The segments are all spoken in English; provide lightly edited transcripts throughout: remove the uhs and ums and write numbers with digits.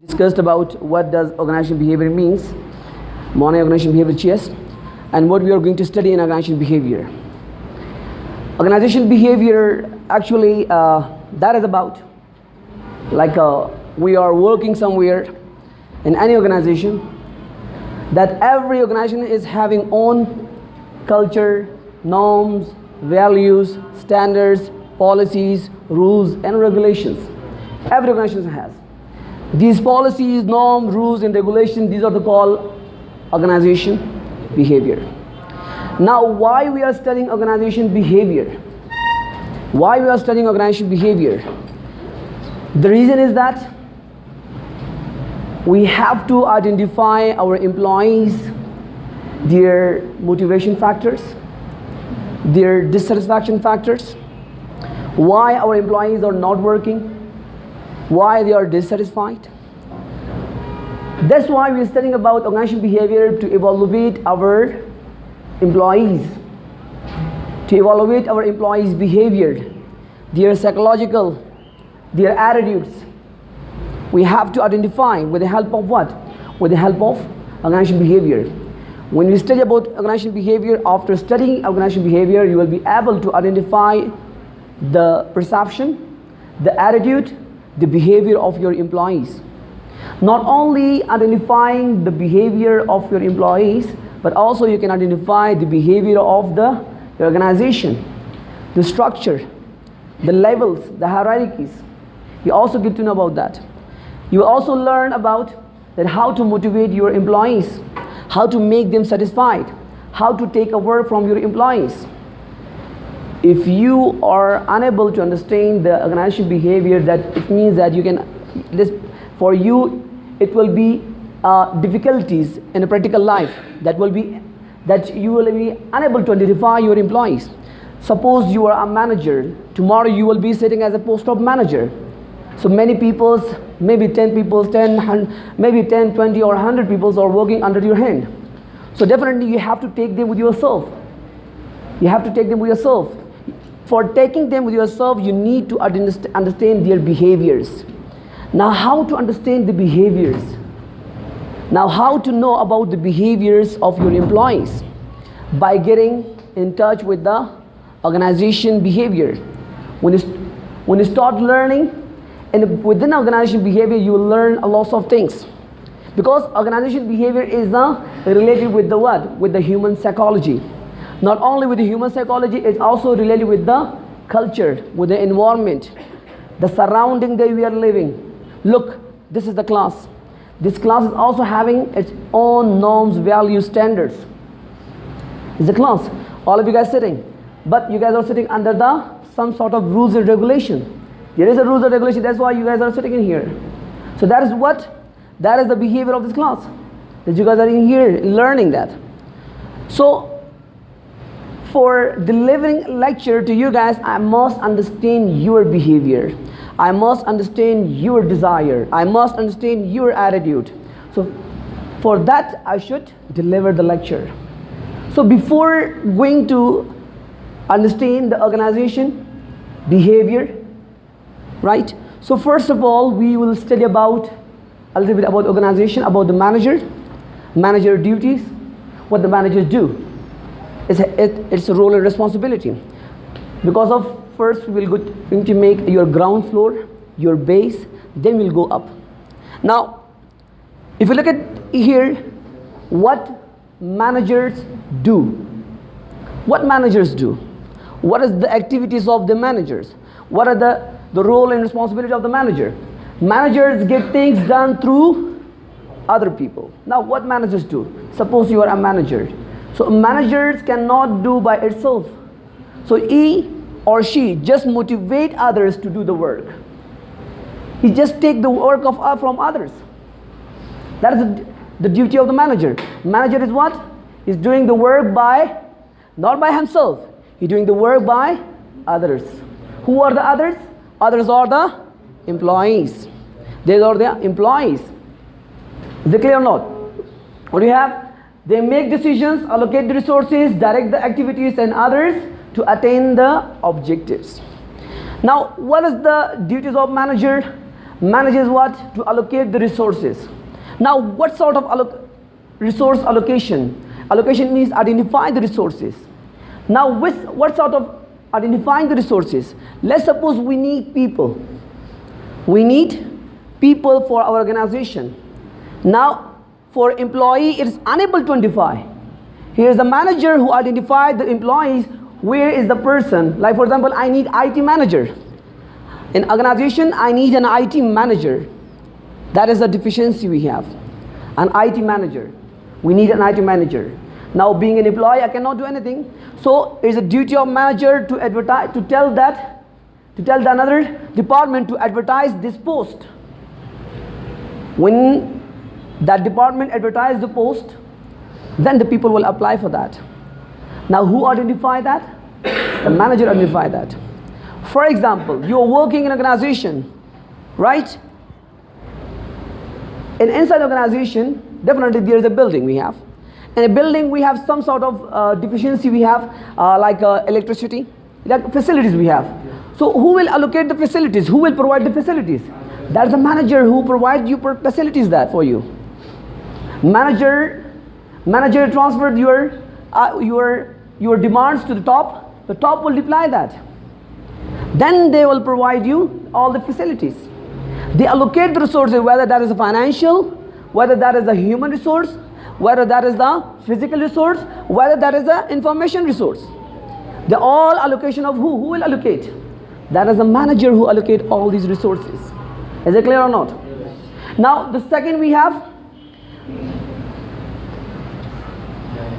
Discussed about what does organizational behavior means, morning organizational behavior chess, and what we are going to study in organizational behavior. Organizational behavior actually that is about like we are working somewhere in any organization, that every organization is having own culture, norms, values, standards, policies, rules and regulations. Every organization has. These policies, norms, rules and regulations, these are the called organization behavior. Now why we are studying organization behavior? Why we are studying organization behavior? The reason is that we have to identify our employees, their motivation factors, their dissatisfaction factors, why our employees are not working, why they are dissatisfied. That's why we are studying about organizational behavior, to evaluate our employees, behavior, their psychological, their attitudes. We have to identify with the help of what? With the help of organizational behavior. When we study about organizational behavior, after studying organizational behavior, you will be able to identify the perception, the attitude, the behavior of your employees. Not only identifying the behavior of your employees, but also you can identify the behavior of the organization, the structure, the levels, the hierarchies. You also get to know about that. You also learn about that how to motivate your employees, how to make them satisfied, how to take a work from your employees. If you are unable to understand the organizational behavior, that it means that you can, for you it will be difficulties in a practical life, that you will be unable to identify your employees. Suppose you are a manager, tomorrow you will be sitting as a post of manager. So many people, maybe 10 people, 10, 20 or 100 people are working under your hand. So definitely you have to take them with yourself. You have to take them with yourself. For taking them with yourself, you need to understand their behaviors. Now how to understand the behaviors? Now how to know about the behaviors of your employees? By getting in touch with the organization behavior. When you start learning, and within organization behavior, you will learn a lot of things. Because organization behavior is related with the what? With the human psychology. Not only with the human psychology, it's also related with the culture, with the environment, the surrounding that we are living. Look, this is the class. This class is also having its own norms, values, standards. It's a class. All of you guys sitting, but you guys are sitting under some sort of rules and regulation. There is a rules and regulation. That's why you guys are sitting in here. So that is what? That is the behavior of this class. That you guys are in here learning that. So for delivering a lecture to you guys, I must understand your behavior. I must understand your desire. I must understand your attitude. So for that, I should deliver the lecture. So before going to understand the organization behavior, right? So first of all, we will study about a little bit about organization, about the manager duties, what the managers do. It's a role and responsibility. Because of first we will going to make your ground floor, your base, then we'll go up. Now, if you look at here, what managers do? What managers do? What is the activities of the managers? What are the role and responsibility of the manager? Managers get things done through other people. Now, what managers do? Suppose you are a manager. So managers cannot do by itself. So he or she just motivate others to do the work. He just take the work from others. That is the duty of the manager. Manager is what? He's doing the work not by himself. He's doing the work by others. Who are the others? Others are the employees. They are the employees. Is it clear or not? What do you have? They make decisions, allocate the resources, direct the activities and others to attain the objectives. Now, what is the duties of manager? Manages what? To allocate the resources. Now, what sort of resource allocation? Allocation means identify the resources. Now, with what sort of identifying the resources? Let's suppose we need people. We need people for our organization. Now, for employee, it is unable to identify. Here is the manager who identified the employees. Where is the person? Like for example, I need IT manager. In organization, I need an IT manager. That is a deficiency we have. An IT manager. We need an IT manager. Now, being an employee, I cannot do anything. So, it is a duty of manager to advertise, to tell the another department to advertise this post. When that department advertise the post, then the people will apply for that. Now, who identify that? The manager identify that. For example, you are working in an organization, right? And inside the organization, definitely there is a building we have. In a building, we have some sort of deficiency we have, like electricity, like facilities we have. So who will allocate the facilities? Who will provide the facilities? That's the manager who provides you facilities that for you. Manager transferred your demands to the top. The top will reply that. Then they will provide you all the facilities. They allocate the resources, whether that is a financial, whether that is a human resource, whether that is the physical resource, whether that is the information resource. The all allocation of who? Who will allocate? That is the manager who allocate all these resources. Is it clear or not? Yes. Now the second we have,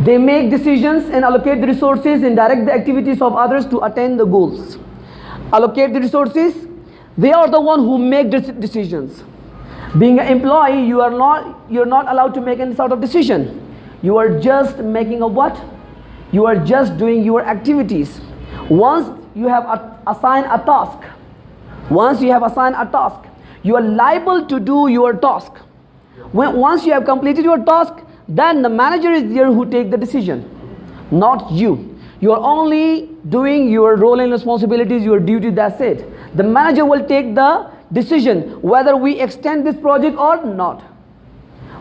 they make decisions and allocate the resources and direct the activities of others to attain the goals. Allocate the resources, they are the one who make the decisions. Being an employee, you're not allowed to make any sort of decision. You are just making a what? You are just doing your activities. Once you have assigned a task, you are liable to do your task. Once you have completed your task, then the manager is there who take the decision, not you. You are only doing your role and responsibilities, your duty, that's it. The manager will take the decision whether we extend this project or not.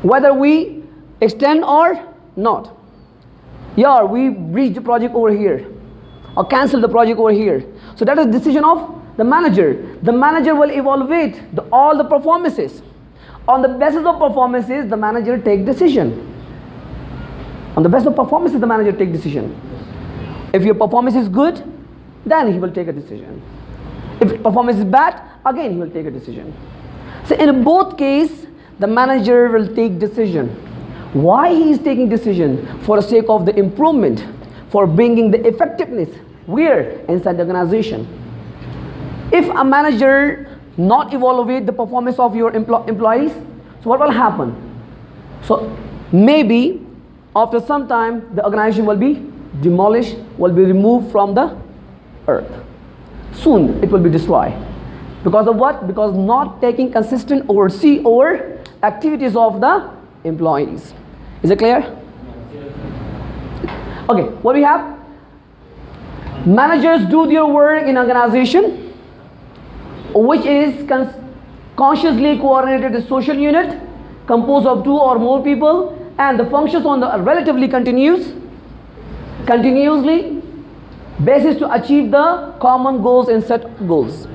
Whether we extend or not. Yeah, we reach the project over here or cancel the project over here. So that is decision of the manager. The manager will evaluate all the performances. On the basis of performances, the manager take decision. On the basis of performances, the manager take decision. If your performance is good, then he will take a decision. If performance is bad, again he will take a decision. So in both cases, the manager will take decision. Why he is taking decision? For the sake of the improvement, for bringing the effectiveness. Where? Inside the organization. If a manager not evaluate the performance of your employees, so what will happen? So maybe after some time, the organization will be demolished, will be removed from the earth. Soon it will be destroyed. Because of what? Because not taking consistent oversee over activities of the employees. Is it clear? Okay, what we have? Managers do their work in organization, which is consciously coordinated social unit composed of 2 or more people, and the functions on the relatively continuously basis to achieve the common goals and set goals.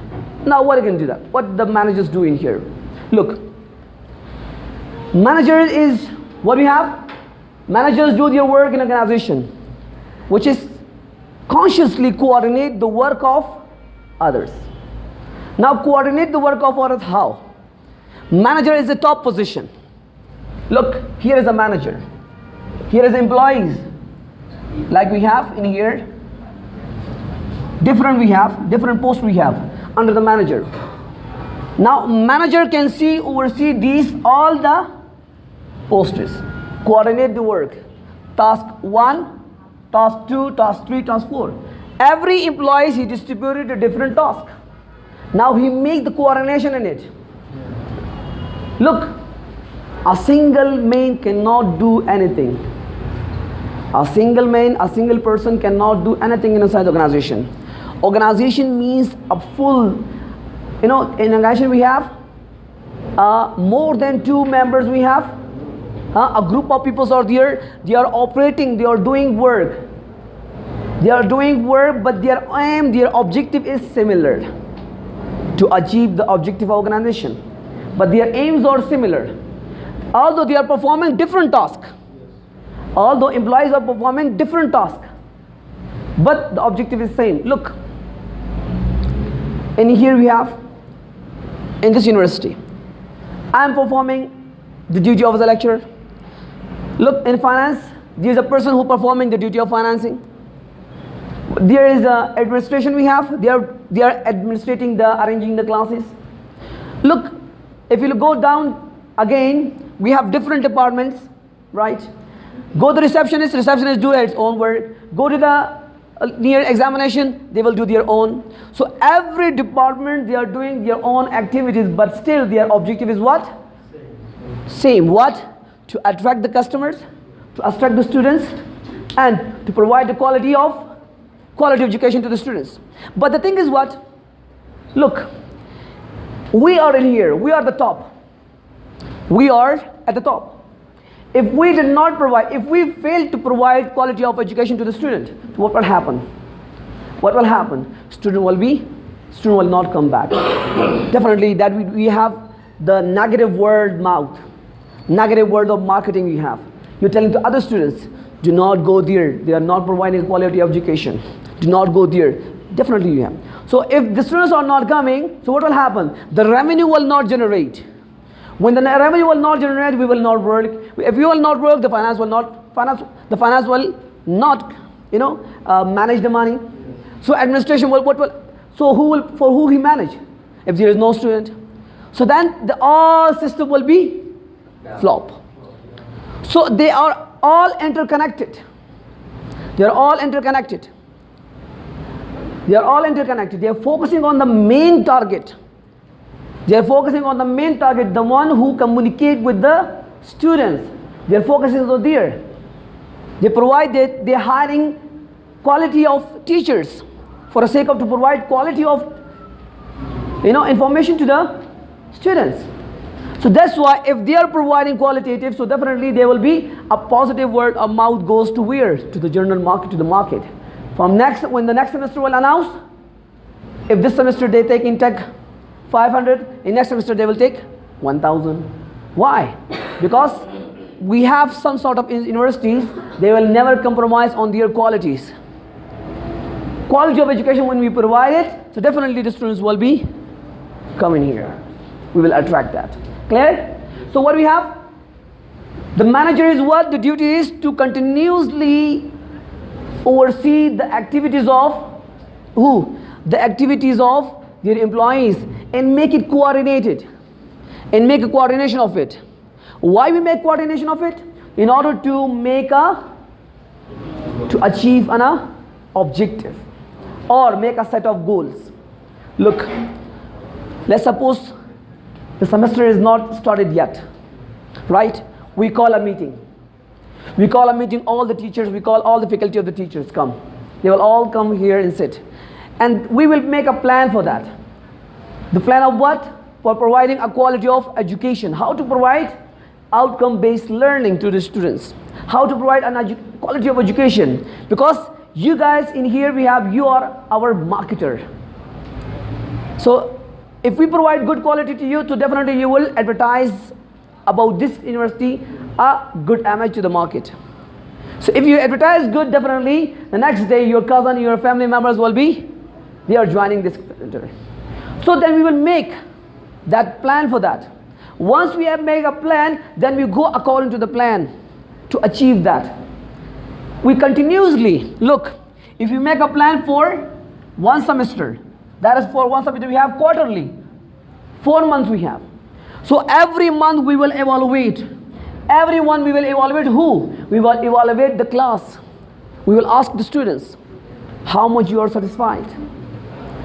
Now what are you going to do that? What the managers do in here? Look, manager is what we have. Managers do their work in organization, which is consciously coordinate the work of others. Now coordinate the work of others how? Manager is the top position. Look, here is a manager. Here is employees. Like we have in here. Different posts we have under the manager. Now manager can oversee these all the posters. Coordinate the work. Task 1, task 2, task 3, task 4. Every employee he distributed a different task. Now he make the coordination in it. Look, a single man cannot do anything. A single person cannot do anything inside the organization. Organization means a full, in organization we have more than 2 members we have. A group of people are there, they are operating, they are doing work. They are doing work, but their aim, their objective is similar to achieve the objective organization. But their aims are similar. Although they are performing different tasks. Although employees are performing different tasks. But the objective is same. Look. And here we have, in this university, I am performing the duty of the lecturer. Look, in finance, there is a person who performing the duty of financing. There is a administration we have. They are administrating arranging the classes. Look, if you go down again, we have different departments, right? Go to the receptionist do its own work. Go to the near examination, they will do their own. So every department, they are doing their own activities, but still their objective is what? Same. What? To attract the customers, to attract the students, and to provide the quality of education to the students. But the thing is what? Look, we are in here, we are the top. We are at the top. If we did not provide, if we fail to provide quality of education to the student, what will happen? What will happen? Student will not come back. Definitely that we have the negative word mouth, negative word of marketing we have. You're telling to other students, do not go there. They are not providing quality of education. Do not go there. Definitely you have. So if the students are not coming, so what will happen? The revenue will not generate. When the revenue will not generate, we will not work. If we will not work, the finance will not manage the money. So administration will for who he manage? If there is no student, so then the all system will be flop. So they are all interconnected. They are all interconnected. They are all interconnected. They are focusing on the main target. They are focusing on the main target, the one who communicate with the students. They are focusing on there. They provide it. They are hiring quality of teachers for the sake of to provide quality of information to the students. So that's why if they are providing qualitative, so definitely there will be a positive word of mouth goes to where? To the general market, to the market. When the next semester will announce, if this semester they take in tech 500, in next semester they will take 1,000. Why? Because we have some sort of universities, they will never compromise on their qualities. Quality of education when we provide it, so definitely the students will be coming here. We will attract that. Clear? So what we have? The manager is what? The duty is to continuously oversee the activities of who? The activities of their employees and make it coordinated and make a coordination of it. Why we make coordination of it? In order to achieve an objective or make a set of goals. Look, let's suppose the semester is not started yet, right? We call a meeting. We call a meeting, all the teachers, we call all the faculty of the teachers come. They will all come here and sit. And we will make a plan for that. The plan of what? For providing a quality of education. How to provide outcome-based learning to the students. How to provide a quality of education. Because you guys in here, you are our marketer. So if we provide good quality to you, so definitely you will advertise about this university a good image to the market. So if you advertise good, definitely the next day your cousin, your family members they are joining this center. So then we will make that plan for that. Once we have made a plan, then we go according to the plan to achieve that. We continuously look, if you make a plan for one semester, that is for one semester, we have quarterly, 4 months we have. So every month we will evaluate. Everyone we will evaluate who? We will evaluate the class. We will ask the students, how much you are satisfied?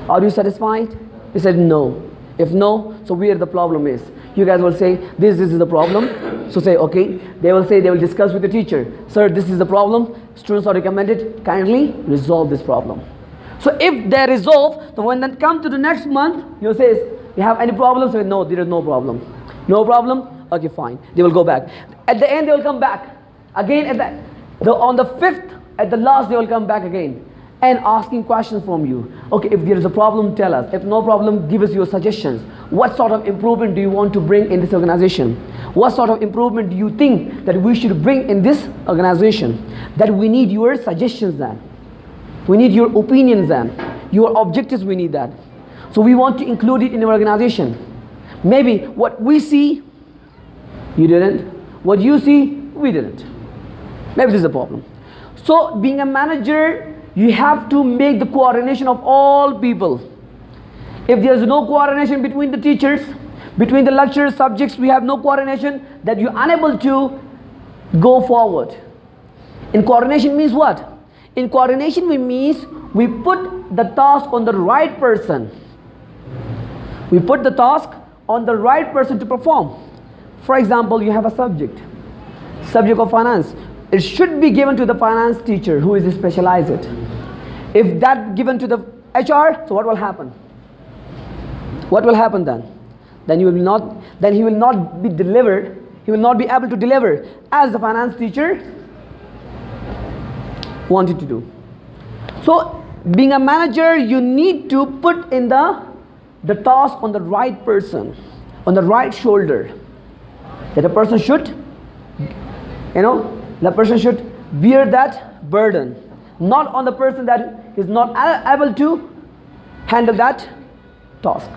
Are you satisfied? They said no. If no, so where the problem is? You guys will say, this is the problem. So say, okay. They will say, they will discuss with the teacher. Sir, this is the problem. Students are recommended, kindly resolve this problem. So if they resolve, so when they come to the next month, you say, you have any problems? Say, no, there is no problem. No problem? Okay, fine. They will go back. At the end, they will come back. Again, on the fifth, at the last, they will come back again and asking questions from you. Okay, if there is a problem, tell us. If no problem, give us your suggestions. What sort of improvement do you want to bring in this organization? What sort of improvement do you think that we should bring in this organization? That we need your suggestions then. We need your opinions then. Your objectives, we need that. So we want to include it in our organization. Maybe what we see, you didn't. What you see, we didn't. Maybe this is a problem. So being a manager, you have to make the coordination of all people. If there is no coordination between the teachers, between the lecture subjects, we have no coordination, that you're unable to go forward. In coordination means what? In coordination means we put the task on the right person. We put the task on the right person to perform. For example, you have a subject of finance. It should be given to the finance teacher who is specialized. If that given to the HR, so what will happen? What will happen then? Then he will not be delivered. He will not be able to deliver as the finance teacher wanted to do. So being a manager, you need to put in the task on the right person, on the right shoulder. That a person should, the person should bear that burden, not on the person that is not able to handle that task.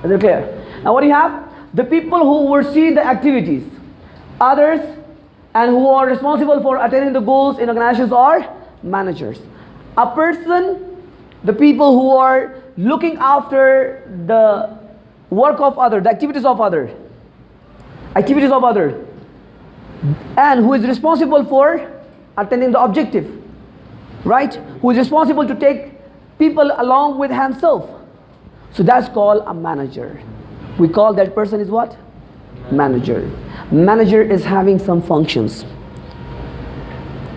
Is it clear? Now what do you have? The people who oversee the activities, others, and who are responsible for attaining the goals in organizations are managers. A person, the people who are looking after the work of others, the activities of others, and who is responsible for attaining the objective, right? Who is responsible to take people along with himself. So that's called a manager. We call that person is what? Manager. Manager is having some functions.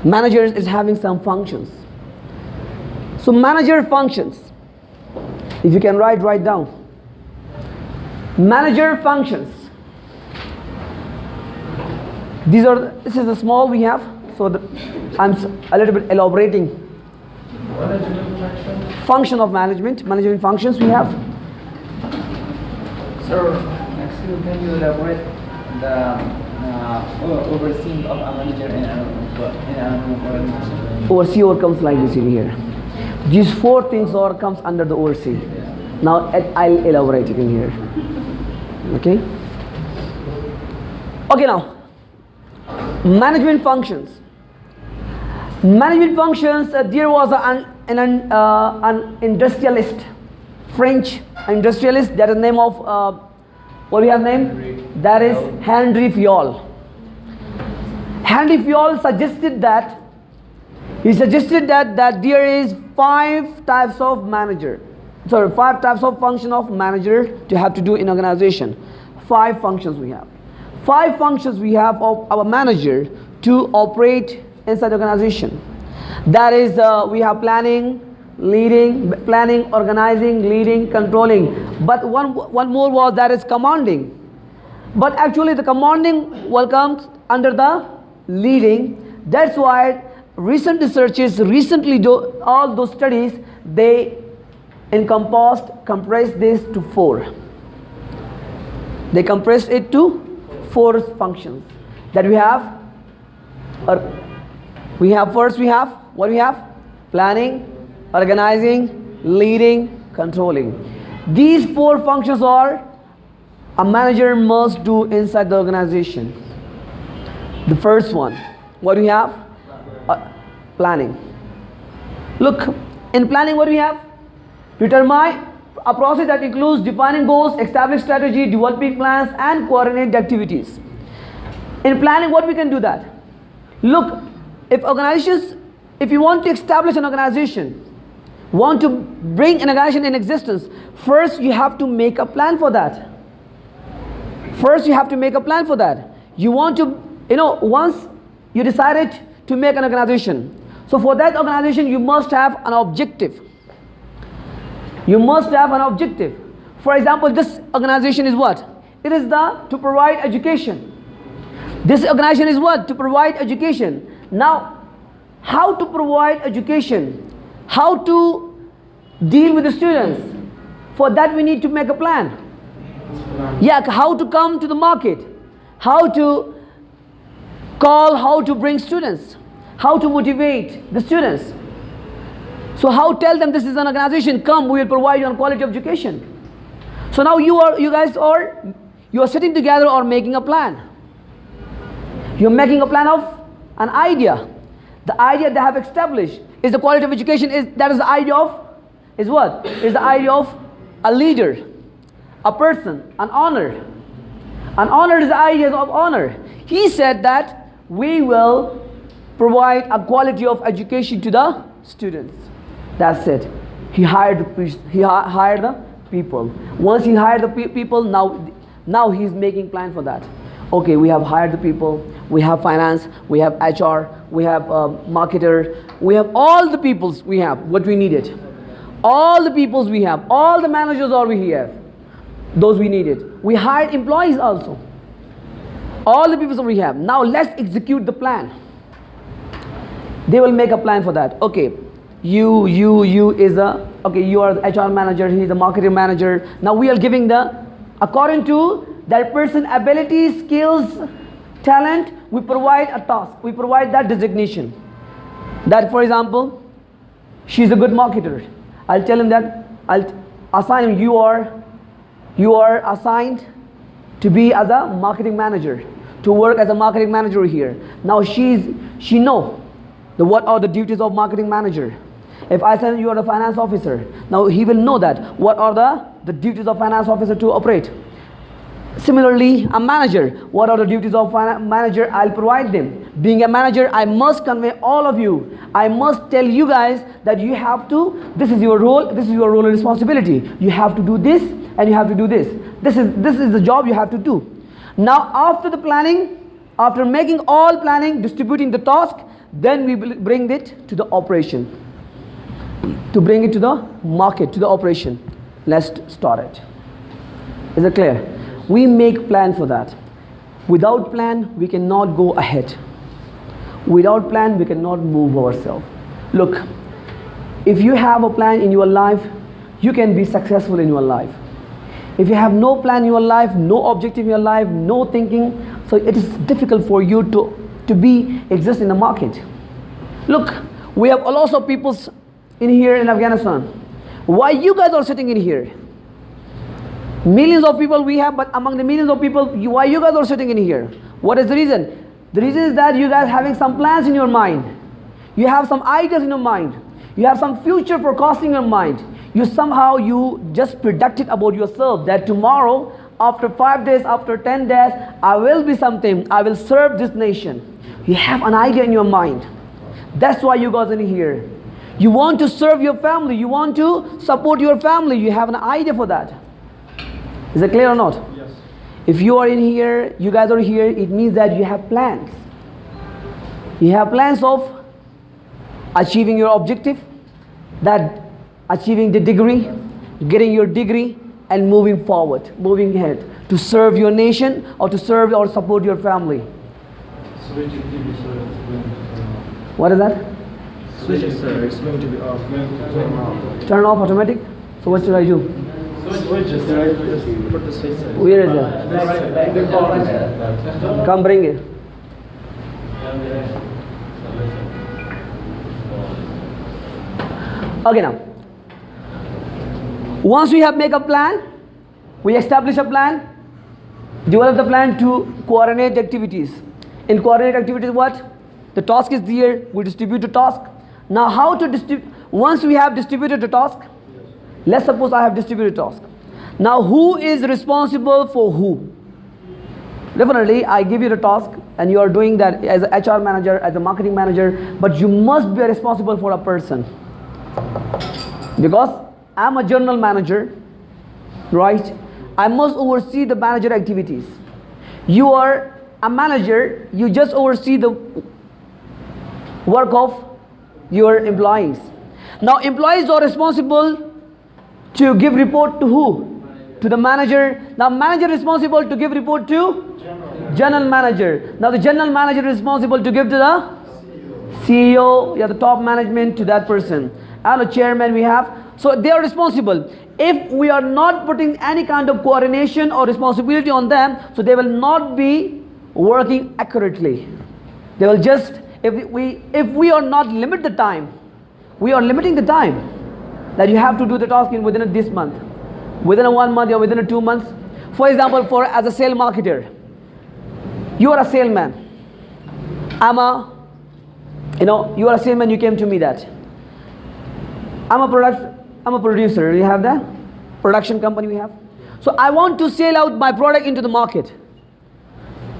Manager is having some functions. So manager functions. If you can write down. Manager functions. This is the small we have. So I'm a little bit elaborating. Function of management functions we have. Sir, actually, can you elaborate the overseeing of a manager in an organization? Overseer comes like this in here. These four things comes under the oversee. Now I'll elaborate it in here. Okay. Okay, now management functions. Management functions. There was an industrialist, French industrialist. That is name of what we have named. That is Henry Fayol. Henry Fayol suggested that. He suggested that there is 5 types of function of manager to have to do in organization. 5 functions we have. 5 functions we have of our manager to operate inside the organization. That is, we have planning, organizing, leading, controlling. But one more was that is commanding. But actually the commanding will come under the leading. That's why recent researches, all those studies, they compressed this to 4. They compressed it to 4 functions that we have. First we have what we have? Planning, organizing, leading, controlling. These 4 functions are a manager must do inside the organization. The first one, what do we have? Planning. Look, in planning what do we have? Determine a process that includes defining goals, establish strategy, developing plans, and coordinate activities. In planning, what we can do that? Look, if you want to establish an organization, want to bring an organization in existence, first you have to make a plan for that. You want to, once you decided to make an organization, so for that organization you must have an objective. For example, this organization is what? It is to provide education. This organization is what? To provide education. Now, how to provide education? How to deal with the students? For that we need to make a plan. Yeah, how to come to the market, how to call, how to bring students, how to motivate the students. So how tell them this is an organization, come, we will provide you on quality of education. So now you guys are sitting together or making a plan. You're making a plan of an idea. The idea they have established is the quality of education. That is the idea of, is what? Is the idea of a leader, a person, an honor. An honor is the idea of honor. He said that we will provide a quality of education to the students. That's it. He hired the people. Once he hired the people, now he's making plan for that. Okay, we have hired the people, we have finance, we have HR, we have marketer, we have all the peoples we have, what we needed. All the peoples we have, all the managers are we have, those we needed. We hired employees also. All the people we have. Now let's execute the plan. They will make a plan for that. Okay, you are the HR manager, he is the marketing manager. Now we are giving according to that person ability, skills, talent, we provide a task, we provide that designation. That for example, she's a good marketer. I'll tell him that I'll assign him, you are assigned to be as a marketing manager, to work as a marketing manager here. Now she know what are the duties of marketing manager. If I say you are the finance officer, now he will know that what are the duties of finance officer to operate. Similarly, a manager, what are the duties of manager? I'll provide them. Being a manager, I must convey all of you. I must tell you guys that you have to, this is your role and responsibility. You have to do this and you have to do this. This is the job you have to do. Now after the planning, after making all planning, distributing the task, then we will bring it to the operation. To bring it to the market, to the operation. Let's start it. Is it clear? We make plan for that. Without plan, we cannot go ahead. Without plan, we cannot move ourselves. Look, if you have a plan in your life, you can be successful in your life. If you have no plan in your life, no objective in your life, no thinking, so it is difficult for you to exist in the market. Look, we have lots of people in here in Afghanistan. Why you guys are sitting in here? Millions of people we have, but among the millions of people, why you guys are sitting in here? What is the reason? The reason is that you guys having some plans in your mind. You have some ideas in your mind. You have some future forecasting in your mind. You just predicted about yourself that tomorrow, after 5 days, after 10 days, I will be something. I will serve this nation. You have an idea in your mind. That's why you guys are in here. You want to serve your family. You want to support your family. You have an idea for that. Is it clear or not? Yes. If you are in here, you guys are here, it means that you have plans. You have plans of achieving your objective, that achieving the degree, getting your degree, and moving forward, moving ahead to serve your nation or to serve or support your family. Switch it TV, so What is that? switch it, sir. It's going to be off. Turn off. Turn off automatic? So what should I do? Switch it, sir. Just put the switch. Where is it? Come bring it. Okay, now. Once we have made a plan, we establish a plan, develop the plan to coordinate activities. In coordinate activities, what? The task is there, we distribute the task. Now how to distribute, once we have distributed the task, let's suppose I have distributed the task. Now who is responsible for who? Definitely I give you the task and you are doing that as an HR manager, as a marketing manager, but you must be responsible for a person. Because I'm a general manager, right? I must oversee the manager activities. You are a manager, you just oversee the work of your employees. Now employees are responsible to give report to who? to the manager. Now manager responsible to give report to general manager. Now the general manager is responsible to give to the CEO, the top management, to that person. And a chairman we have. So they are responsible. If we are not putting any kind of coordination or responsibility on them, so they will not be working accurately. They will just, if we are not limit the time, we are limiting the time that you have to do the task in within this month, within a 1 month or within a 2 months. For example, as a sales marketer, you are a salesman. You are a salesman, you came to me that. I'm a producer, you have that? Production company we have. So I want to sell out my product into the market.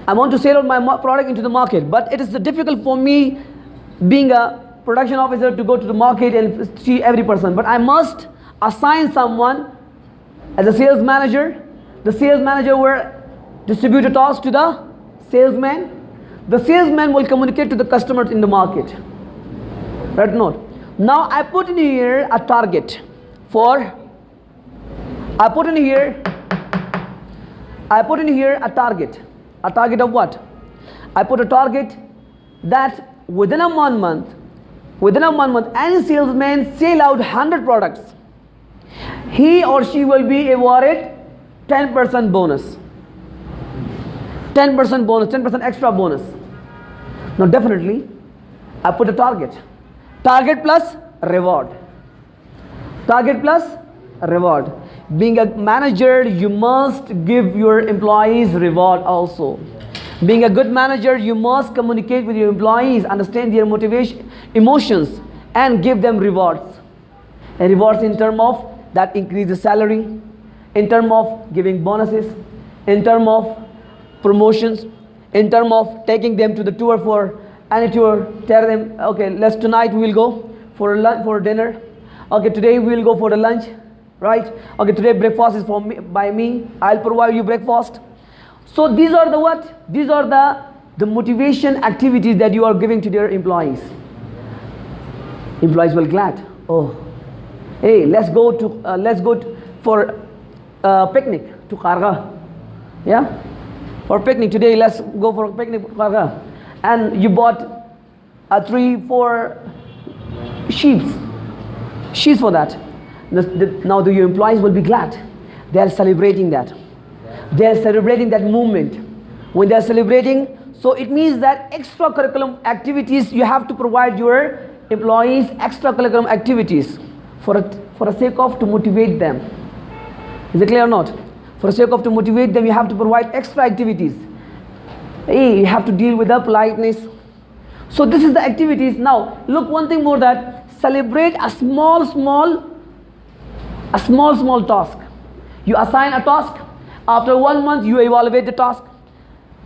I want to sell out my product into the market, but it is difficult for me being a production officer to go to the market and see every person. But I must assign someone as a sales manager. The sales manager will distribute a task to the salesman. The salesman will communicate to the customers in the market. Right note. Now I put in here a target for. I put in here a target. A target of what? I put a target that within a 1 month, any salesman sell out 100 products. He or she will be awarded 10% bonus. 10% bonus, 10% extra bonus. Now definitely, I put a target. Target plus reward. Target plus reward. Being a manager, you must give your employees reward also. Being a good manager, you must communicate with your employees, understand their motivation, emotions, and give them rewards. And rewards in terms of that increase the salary, in terms of giving bonuses, in terms of promotions, in terms of taking them to the tour for any tour. Tell them, okay, tonight we will go for lunch, for dinner. Okay, today we will go for the lunch, right? Okay, today breakfast is for me, by me. I'll provide you breakfast. So these are the what? These are the motivation activities that you are giving to their employees. Employees will glad. Oh, hey, let's go for picnic to Karga. Yeah, for picnic today. Let's go for a picnic to Karga. And you bought 3-4 sheets for that. Now your employees will be glad. They are celebrating that. They are celebrating that movement. When they are celebrating, so it means that extracurriculum activities, you have to provide your employees extracurriculum activities for the sake of to motivate them. Is it clear or not? For the sake of to motivate them, you have to provide extra activities. Hey, you have to deal with the politeness. So this is the activities. Now look, one thing more, that celebrate a small task. You assign a task. After 1 month, you evaluate the task.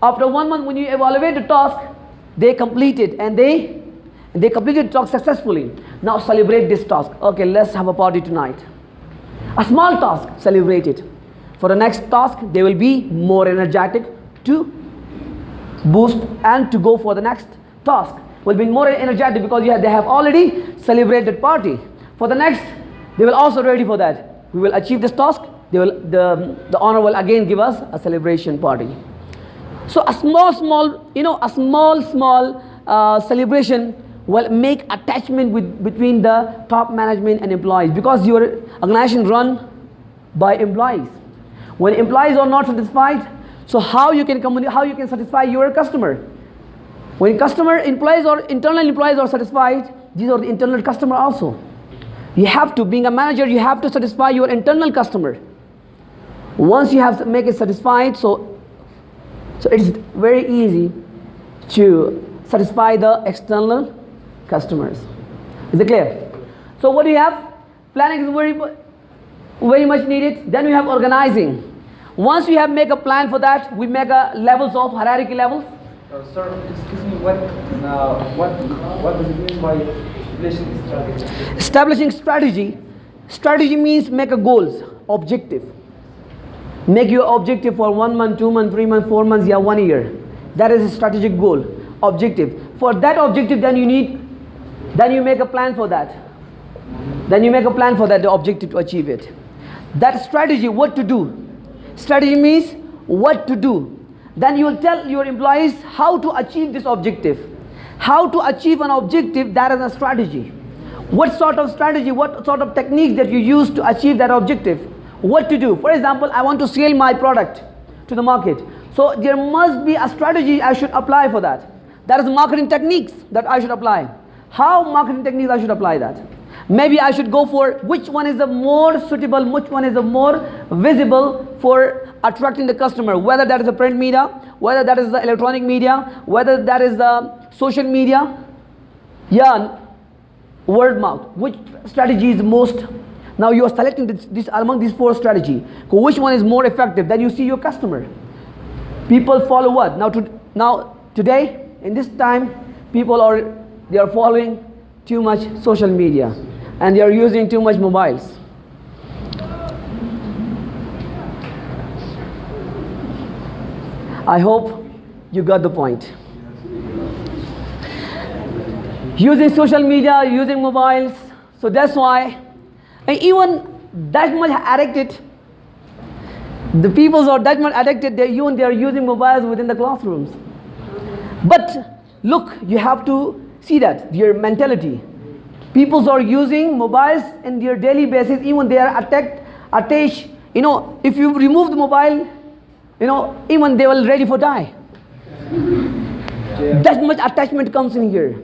After 1 month, when you evaluate the task, they complete it and they completed the task successfully. Now celebrate this task. Okay, let's have a party tonight. A small task, celebrate it. For the next task, they will be more energetic to boost and to go for the next task. Will be more energetic because they have already celebrated party. For the next, they will also ready for that. We will achieve this task. The owner will again give us a celebration party. So a small celebration will make attachment between the top management and employees, because your organization run by employees. When employees are not satisfied, so how you can satisfy your customer? When internal employees are satisfied, these are the internal customer also. You have to, being a manager, you have to satisfy your internal customer. Once you have to make it satisfied, so it's very easy to satisfy the external customers. Is it clear? So what do you have? Planning is very much needed. Then we have organizing. Once we have make a plan for that, we make a levels of hierarchy levels. Sir, excuse me, what does it mean by establishing strategy? Establishing strategy. Strategy means make a goals, objective. Make your objective for 1 month, 2 months, 3 months, 4 months, 1 year. That is a strategic goal, objective. For that objective, then you make a plan for that. Then you make a plan for that, the objective to achieve it. That strategy, what to do? Strategy means what to do. Then you will tell your employees how to achieve this objective. How to achieve an objective, that is a strategy. What sort of strategy, what sort of techniques that you use to achieve that objective. What to do. For example, I want to sell my product to the market. So there must be a strategy I should apply for that. That is marketing techniques that I should apply. How marketing techniques I should apply that. Maybe I should go for which one is the more suitable, which one is the more visible for attracting the customer, whether that is the print media, whether that is the electronic media, whether that is the social media, word mouth. Which strategy is most? Now you are selecting this among these 4 strategies. Which one is more effective? Then you see your customer. People follow what? Now today, in this time, people are following too much social media, and they are using too much mobiles. I hope you got the point. Using social media, using mobiles, so that's why, and even that much addicted, the people are that much addicted, they are using mobiles within the classrooms. But look, you have to see that, their mentality. People are using mobiles in their daily basis, even they are attached, if you remove the mobile, even they will ready for die. That much attachment comes in here.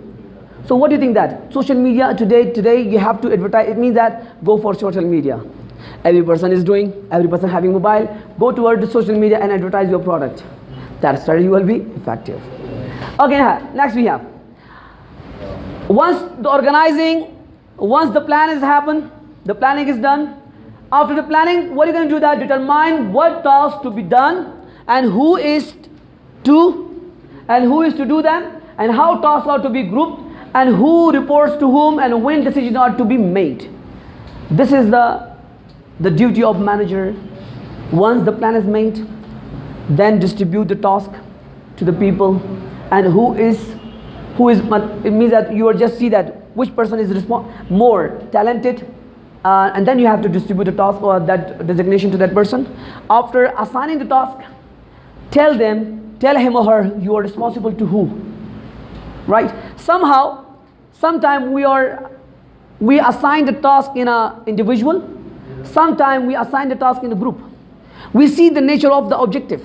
So what do you think that? Social media today you have to advertise. It means that go for social media. Every person is doing, every person having mobile, go toward the social media and advertise your product. That strategy will be effective. Okay, next we have. Once the plan is happened, the planning is done. After the planning, what are you going to do that? Determine what tasks to be done and who is to do them, and how tasks are to be grouped, and who reports to whom, and when decisions are to be made. This is the duty of manager. Once the plan is made, then distribute the task to the people, and who is it means that you will just see that which person is more talented, and then you have to distribute the task or that designation to that person. After assigning the task, tell him or her you are responsible to who, right? Sometime we assign the task in an individual, sometime we assign the task in a group. We see the nature of the objective.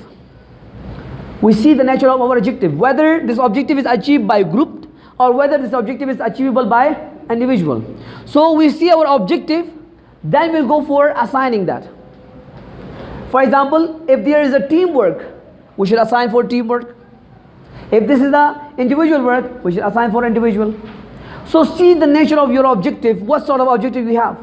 We see the nature of our objective, whether this objective is achieved by group or whether this objective is achievable by individual. So we see our objective, then we'll go for assigning that. For example, if there is a teamwork, we should assign for teamwork. If this is the individual work, we should assign for individual. So see the nature of your objective, what sort of objective you have.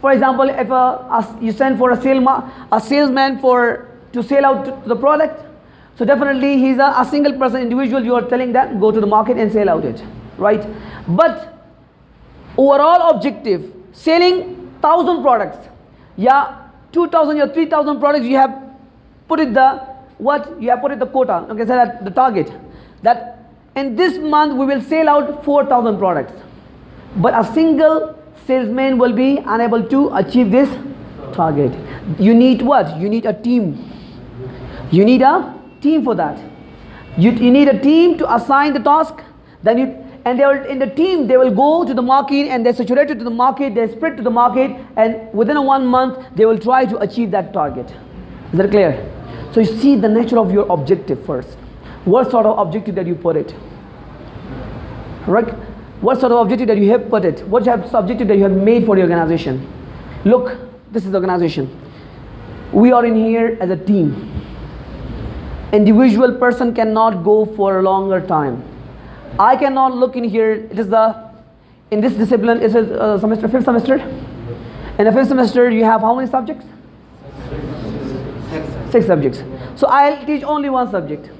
For example, if you send for a salesman to sell out the product, so definitely he's a single person individual, you are telling that go to the market and sell out it, right? But overall objective, selling 1,000 products, 2,000 or 3,000 products, you have put it the quota, okay, so that the target, that in this month we will sell out 4,000 products. But a single salesman will be unable to achieve this target. You need what? You need a team. You need a team for that. You need a team to assign the task. In the team they will go to the market and they saturate it to the market, they spread to the market, and within 1 month they will try to achieve that target. Is that clear? So you see the nature of your objective first. What sort of objective that you put it? Right? What sort of objective that you have put it? What sort of objective that you have made for the organization? Look, this is the organization. We are in here as a team. Individual person cannot go for a longer time. I cannot look in here. It is in this discipline, it is semester, 5th semester. In the 5th semester, you have how many subjects? 6 subjects. So I'll teach only one subject.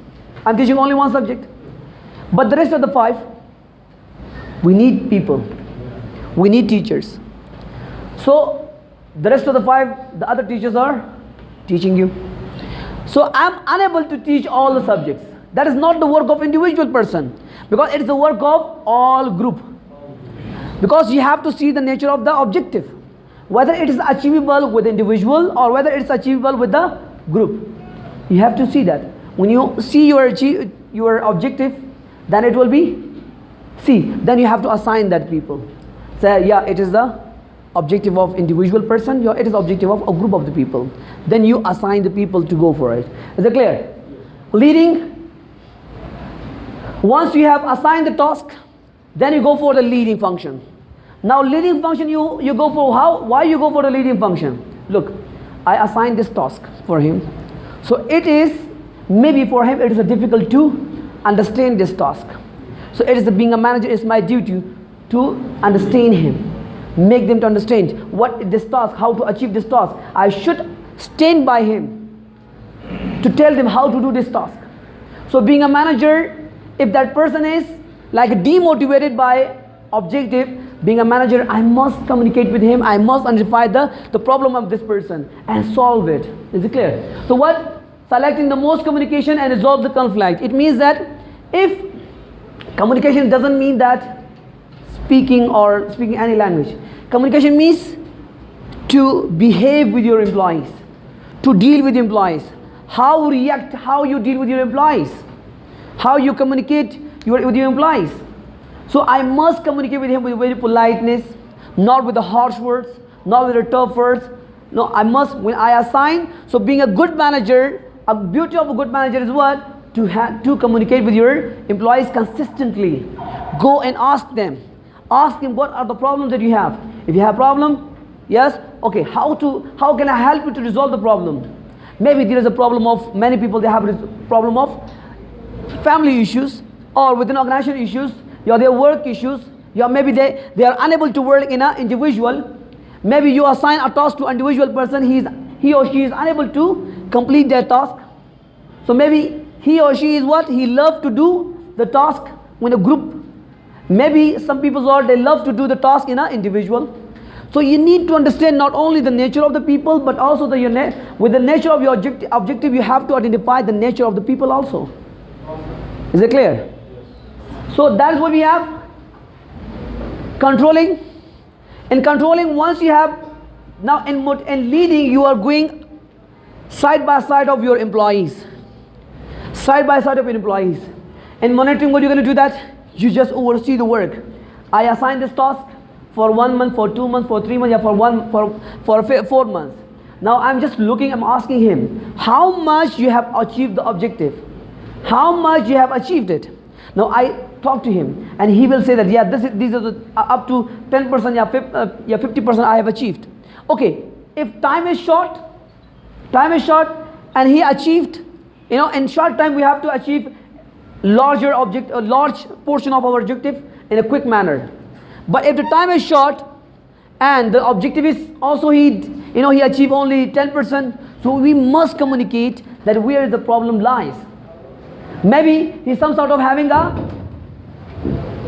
I'm teaching only one subject. But the rest of the 5, we need people. We need teachers. So the rest of the 5, the other teachers are teaching you. So I'm unable to teach all the subjects. That is not the work of individual person, because it's the work of all group. Because you have to see the nature of the objective, whether it is achievable with individual or whether it's achievable with the group. You have to see that. When you see your objective, then it will be C. Then you have to assign that people. Say, yeah, it is the objective of individual person, yeah, it is objective of a group of the people. Then you assign the people to go for it. Is it clear? Leading, once you have assigned the task, then you go for the leading function. Now leading function, you go for how? Why you go for the leading function? Look, I assigned this task for him. So it is, maybe for him it is difficult to understand this task. So it is being a manager, it's my duty to understand him, make them to understand what this task, how to achieve this task. I should stand by him to tell them how to do this task. So being a manager, if that person is like demotivated by objective, being a manager, I must communicate with him, I must identify the problem of this person and solve it. Is it clear? So what? Selecting the most communication and resolve the conflict. It means that if communication doesn't mean that speaking any language. Communication means to behave with your employees, to deal with employees, how you deal with your employees, how you communicate with your employees. So I must communicate with him with very politeness, not with the harsh words, not with the tough words. No, I must, when I assign, so being a good manager, a beauty of a good manager is what? To communicate with your employees consistently. Go and ask them. Ask them what are the problems that you have. If you have problem, yes, okay, how can I help you to resolve the problem? Maybe there is a problem of, many people they have a problem of family issues or within organization issues, or their work issues, or maybe they are unable to work in an individual. Maybe you assign a task to an individual person, he or she is unable to complete their task. So maybe he or she is what? He loves to do the task in a group. Maybe some people they love to do the task in an individual. So you need to understand not only the nature of the people, but also with the nature of your objective, you have to identify the nature of the people also. Is it clear? So that's what we have. Controlling. In controlling, once you have, now in leading, you are going side by side of your employees. Side by side of your employees. In monitoring, what you're going to do that? You just oversee the work. I assign this task for 1 month, for 2 months, for 3 months, yeah, for 4 months. Now I'm just looking, I'm asking him, how much you have achieved the objective? How much you have achieved it? Now I talk to him and he will say that, yeah, these are the, up to 10%, yeah, 50% I have achieved. Okay, if time is short and he achieved, in short time we have to achieve a large portion of our objective in a quick manner. But if the time is short and the objective is also he achieved only 10%, so we must communicate that where the problem lies. Maybe he's some sort of having a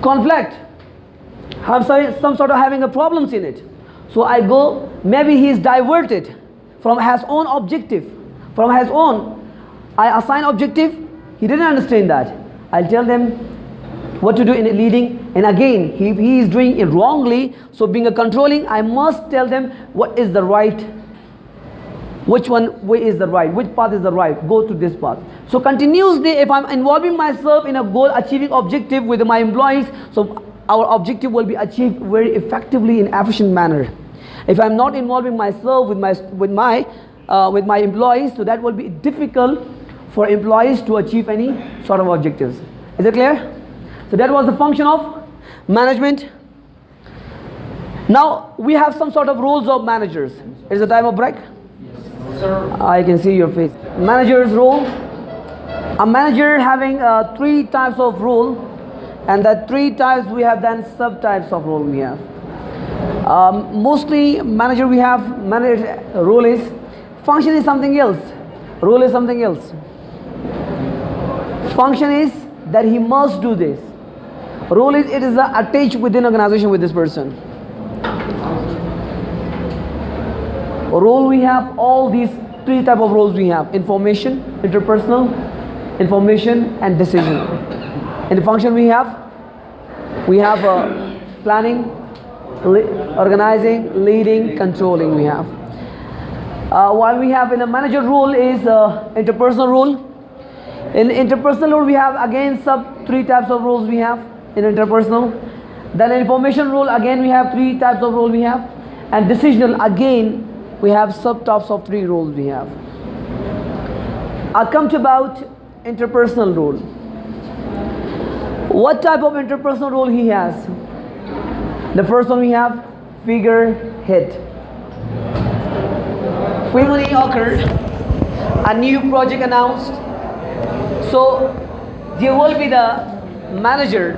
conflict, some sort of having a problems in it. So I go, maybe he's diverted from his own objective, I assign objective, he didn't understand that. I'll tell them what to do in leading, and again, he is doing it wrongly, so being a controlling, I must tell them what is the right, which way is the right, which path is the right, go to this path. So continuously, if I'm involving myself in a goal achieving objective with my employees, so our objective will be achieved very effectively in efficient manner. If I'm not involving myself with my employees, so that will be difficult for employees to achieve any sort of objectives. Is it clear? So that was the function of management. Now we have some sort of roles of managers. Is the time of break? Yes, sir. I can see your face. Manager's role. A manager having 3 types of role, and that 3 types we have then subtypes of role we have. Mostly manager we have, role is, function is something else, role is something else. Function is that he must do this. Role is, it is attached within organization with this person. Role we have all these 3 type of roles we have: information, interpersonal, information and decision. In the function we have planning, organizing, leading, controlling we have. While we have in a manager role is interpersonal role. In interpersonal role we have again three types of roles we have in interpersonal. Then information role again we have three types of role we have. And decisional again we have subtypes of three roles we have. I'll come to about interpersonal role. What type of interpersonal role he has? The first one we have figurehead. Frequently occurred, a new project announced, so there will be the manager.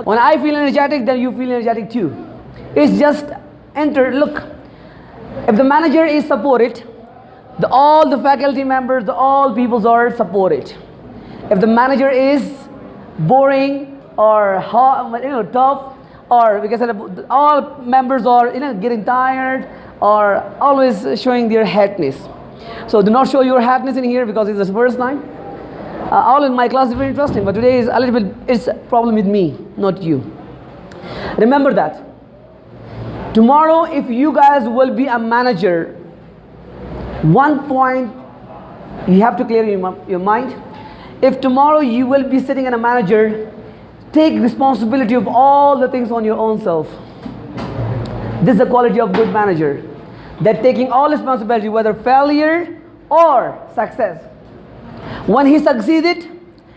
When I feel energetic, then you feel energetic too. It's just look, if the manager is supported, all the faculty members, all peoples are supported. If the manager is boring or tough, or because all members are getting tired or always showing their headness. So do not show your headness in here because it's the first time. All in my class is very interesting, but today is a little bit, it's a problem with me, not you. Remember that. Tomorrow, if you guys will be a manager, one point you have to clear your mind. If tomorrow you will be sitting in a manager, take responsibility of all the things on your own self. This is the quality of good manager. That taking all responsibility, whether failure or success. When he succeeded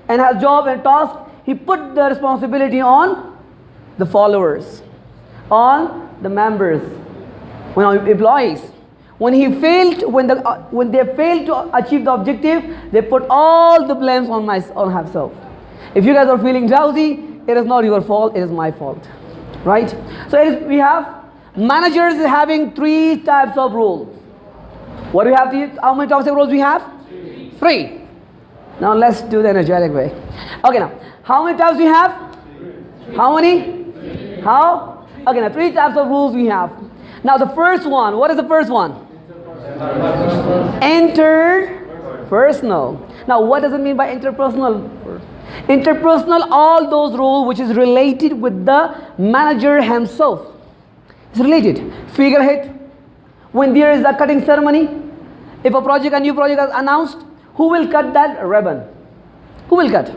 and has job and task, he put the responsibility on the followers, on the members, on employees. When he failed, when they failed to achieve the objective, they put all the blames on himself. If you guys are feeling drowsy, it is not your fault, it is my fault, right? So we have managers having three types of roles. What do we have? How many types of roles we have? Three. Now let's do the energetic way. Okay, now how many types we have? How many? How? Okay, now three types of roles we have. Now the first one, what is the first one? Interpersonal. Now what does it mean by interpersonal? Interpersonal, all those roles which is related with the manager himself. It's related. Figurehead. When there is a cutting ceremony, if a new project is announced, who will cut that ribbon? Who will cut?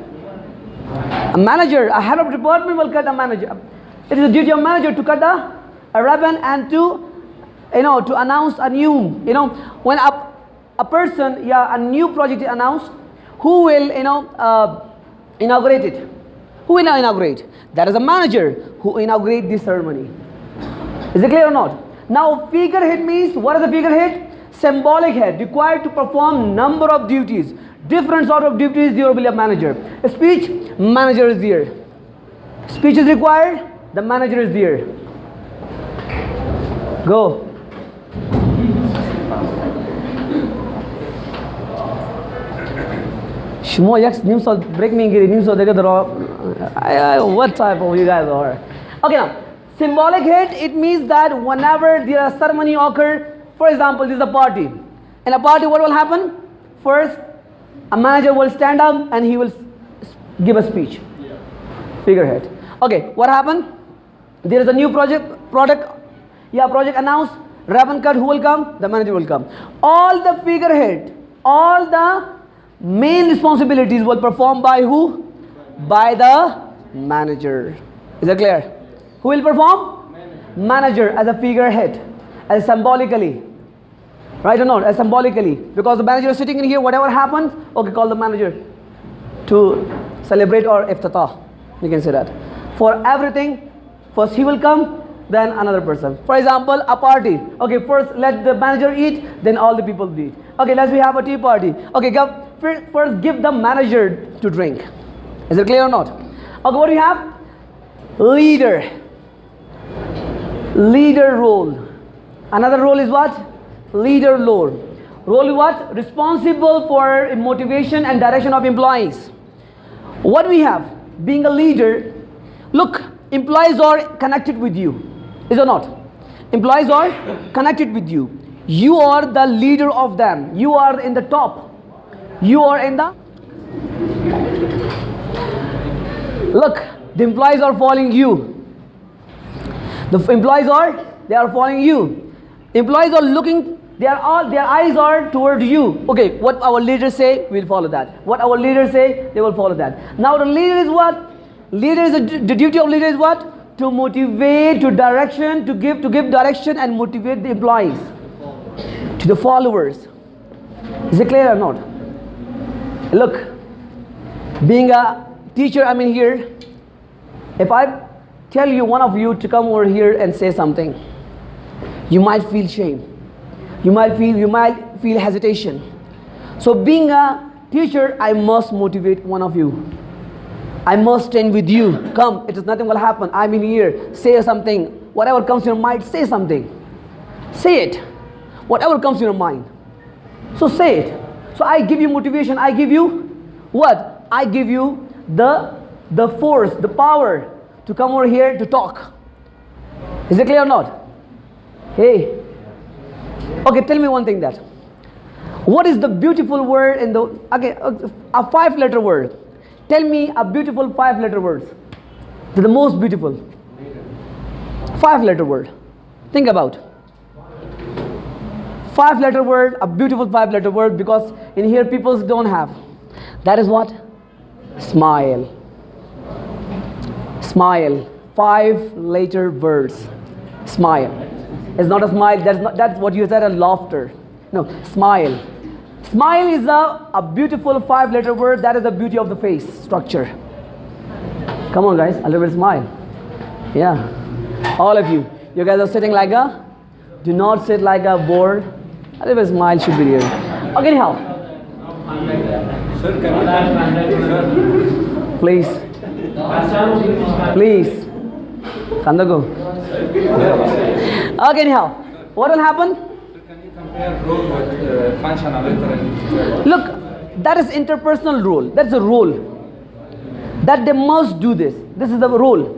A manager, a head of department will cut a manager. It is the duty of manager to cut a ribbon and to announce a new, when a person, a new project is announced, who will, inaugurate it? Who will inaugurate? That is a manager who inaugurates this ceremony. Is it clear or not? Now figurehead means, what is a figurehead? Symbolic head, required to perform number of duties. Different sort of duties, there will be a manager. A speech, manager is there. Speech is required, the manager is there. Go. What type of you guys are? Okay, now symbolic head, it means that whenever there is a ceremony occur, for example, this is a party. In a party, what will happen? First, a manager will stand up and he will give a speech. Figurehead. Okay, what happened? There is a new product announced, ribbon cut, who will come? The manager will come. All the figurehead, all the main responsibilities will perform by who? By the manager. Is that clear? Who will perform? Manager as a figurehead, as symbolically. Right or not? As symbolically. Because the manager is sitting in here, whatever happens, okay, call the manager to celebrate or iftatah. You can say that. For everything, first he will come, then another person. For example, a party. Okay, first let the manager eat, then all the people eat. Okay, let's we have a tea party. Okay, first give the manager to drink. Is it clear or not? Okay, what do we have? Leader. Leader role. Another role is what? Leader role. Role is what? Responsible for motivation and direction of employees. What do we have? Being a leader, look, employees are connected with you. Is or not? Employees are connected with you. You are the leader of them. You are in the top. You are in the... Look, The employees are following you. The employees they are following you. Employees are looking, their eyes are toward you. Okay, what our leaders say, we'll follow that. What our leaders say, they will follow that. Now the leader is what? The duty of leader is what? To motivate, to direction, to give direction and motivate the employees, to the followers. Is it clear or not? Look, being a teacher, I'm in here. If I tell you, one of you, to come over here and say something, you might feel shame. You might feel hesitation. So being a teacher, I must motivate one of you. I must stand with you. Come, nothing will happen. I'm in here. Say something. Whatever comes to your mind, say something. Say it. Whatever comes to your mind. So say it. So I give you motivation. I give you what? I give you the force, the power to come over here to talk. Is it clear or not? Hey. Okay, tell me one thing that. What is the beautiful word in the, okay, a 5-letter word. Tell me a beautiful 5-letter word. The most beautiful. 5-letter word. Think about. 5-letter word, a beautiful 5-letter word, because in here people don't have. That is what? Smile. Smile. 5-letter words. Smile. It's not a smile. That's what you said, a laughter. No, smile. Smile is a beautiful 5-letter word. That is the beauty of the face structure. Come on, guys, a little bit smile. Yeah, all of you. You guys are sitting like a. Do not sit like a board. A little bit smile should be there. Okay, anyhow. Please. Please. Kandago. Okay, anyhow. What will happen? Look, that is interpersonal role. That's a role. That they must do this. This is the role.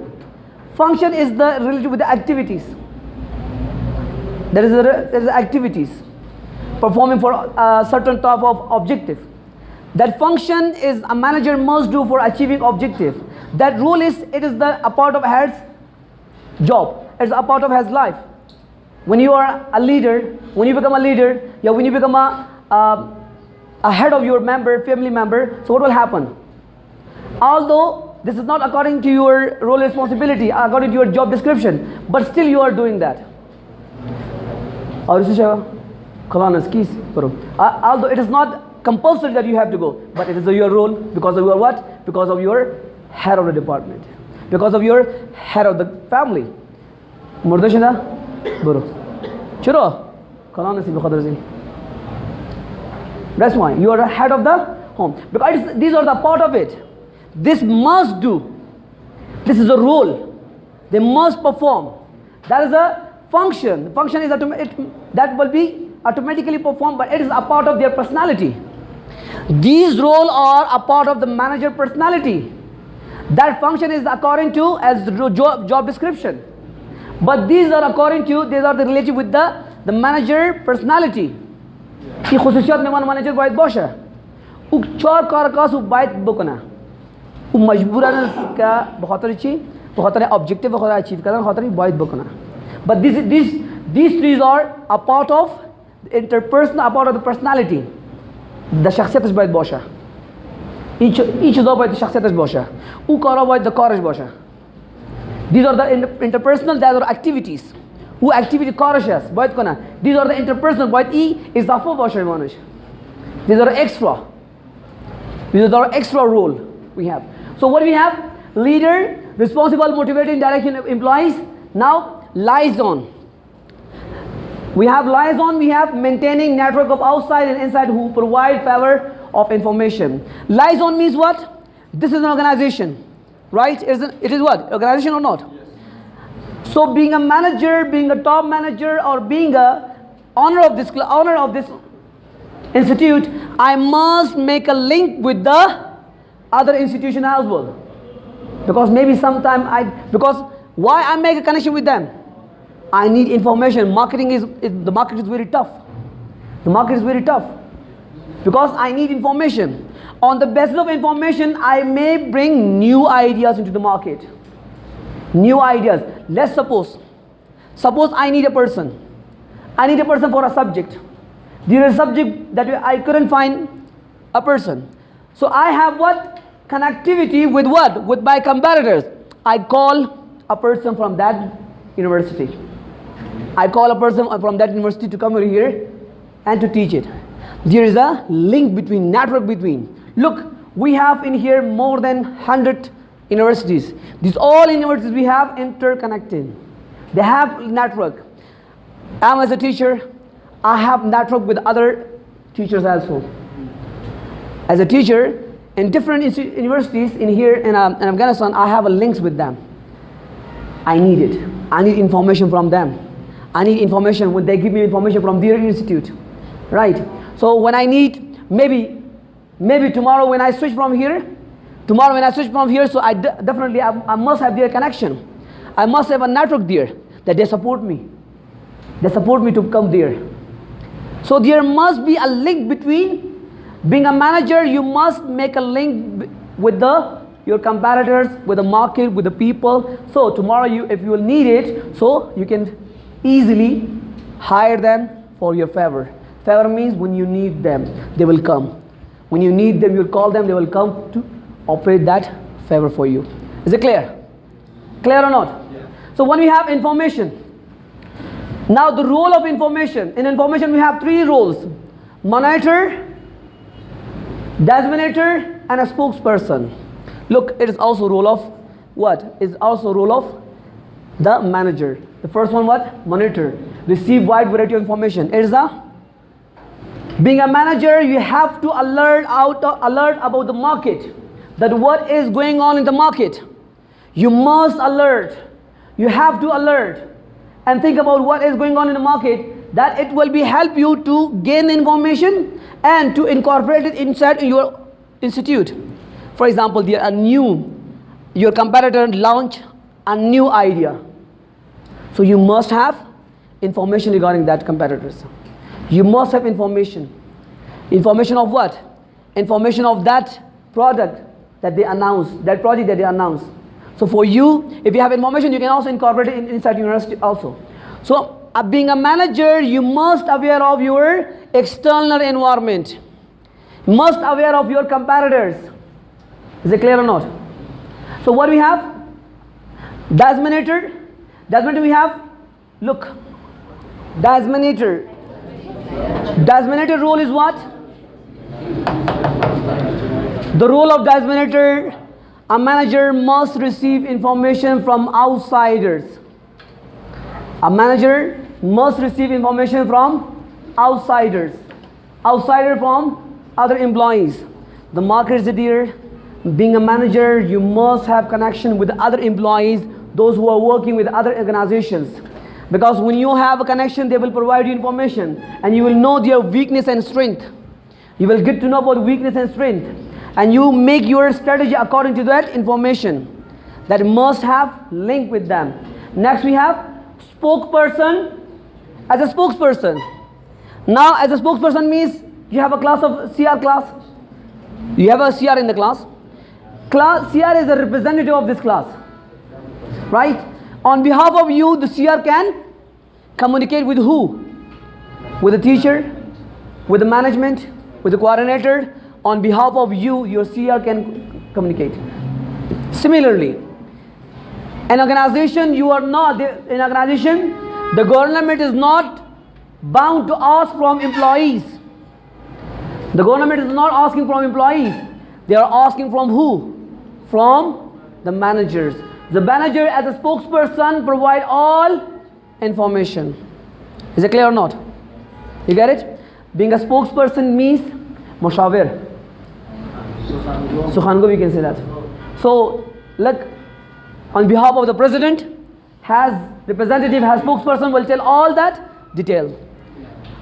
Function is the related with the activities. There is activities performing for a certain type of objective. That function is a manager must do for achieving objective. That role is a part of head's job. It's a part of his life. When you are a leader, when you become a leader, when you become a head of your family member, so what will happen? Although this is not according to your role responsibility, according to your job description, but still you are doing that. Although it is not compulsory that you have to go, but it is your role because of your what? Because of your head of the department, because of your head of the family. That's why you are the head of the home, because these are the part of it. This must do. This is a role. They must perform. That is a function. Function is that will be automatically performed, but it is a part of their personality. These roles are a part of the manager personality. That function is according to as the job description. But these are the related with the manager personality. की खुसूसियात में manager बायत बाशा उ चार कारकास उ बायत बकना उ मजबूरन का बहुत सारे objective वगैरह achieve करना बहुत सारी बायत बकना. But these three are a part of the interpersonal, a part of the personality. The shakhsiyat is Bayat Baasha. Each is about the shakhsiyat is बाशा. उ कारा बायत the courage Baasha. These are the interpersonal, that are activities. Who activity courageous, बायत करना. These are the interpersonal, Bayat E is the full बाशा मानुष. These are extra. These are the extra role we have. So what we have? Leader, responsible, motivating, direction of employees. Now liaison. We have liaison. We have maintaining network of outside and inside who provide favor of information. Liaison means what? This is an organization, right? It is what? Organization or not? Yes. So being a manager, being a top manager, or being a owner of this institute, I must make a link with the other institution as well. Because maybe sometime because why I make a connection with them? I need information. The market is very tough. The market is very tough. Because I need information. On the basis of information, I may bring new ideas into the market. New ideas. Let's suppose I need a person. I need a person for a subject. There is a subject that I couldn't find a person. So I have what? Connectivity with what? With my competitors. I call a person from that university. I call a person from that university to come over here and to teach it. There is a link between, network between. Look, we have in here more than 100 universities. These all universities we have interconnected. They have network. I'm as a teacher, I have network with other teachers also. As a teacher, in different universities in here in Afghanistan, I have a links with them. I need it. I need information from them. I need information when they give me information from their institute. Right? So when I need, maybe tomorrow when I switch from here, so I definitely I must have their connection. I must have a network there that they support me. They support me to come there. So there must be a link between being a manager. You must make a link with your competitors, with the market, with the people. So tomorrow if you will need it, so you can easily hire them for your favor. Favor means when you need them, they will come. When you need them, you'll call them, they will come to operate that favor for you. Is it clear? Clear or not? Yeah. So when we have information, now the role of information. In information we have three roles: monitor, disseminator, and a spokesperson. Look, it is also role of what? It's also role of the manager. The first one what? Monitor. Receive wide variety of information. It is being a manager, you have to alert about the market, that what is going on in the market. You must alert. You have to alert and think about what is going on in the market, that it will help you to gain information and to incorporate it inside your institute. For example, your competitor launch a new idea. So you must have information regarding that competitors. You must have information. Information of what? Information of that product that they announce, that project that they announce. So for you, if you have information, you can also incorporate it inside university also. So being a manager, you must aware of your external environment. You must aware of your competitors. Is it clear or not? So what we have? Disseminator. Disseminator we have, look, disseminator. Disseminator role is what? The role of disseminator, a manager must receive information from outsiders. A manager must receive information from outsiders. Outsider from other employees. The market is there. Being a manager, you must have connection with other employees, those who are working with other organizations. Because when you have a connection, they will provide you information and you will know their weakness and strength. You will get to know about weakness and strength, and you make your strategy according to that information. That must have link with them. Next we have spokesperson. As a spokesperson, now as a spokesperson means you have a class of CR class. You have a CR in the class. CR is a representative of this class, right? On behalf of you, the CR can communicate with who? With the teacher, with the management, with the coordinator. On behalf of you, your CR can communicate. Similarly, an organization, you are not, in organization, the government is not bound to ask from employees. The government is not asking from employees. They are asking from who? From the managers. The manager as a spokesperson provide all information. Is it clear or not? You get it? Being a spokesperson means Mushawir. Sukhango, we can say that. So, look, on behalf of the president, has representative, has spokesperson will tell all that detail.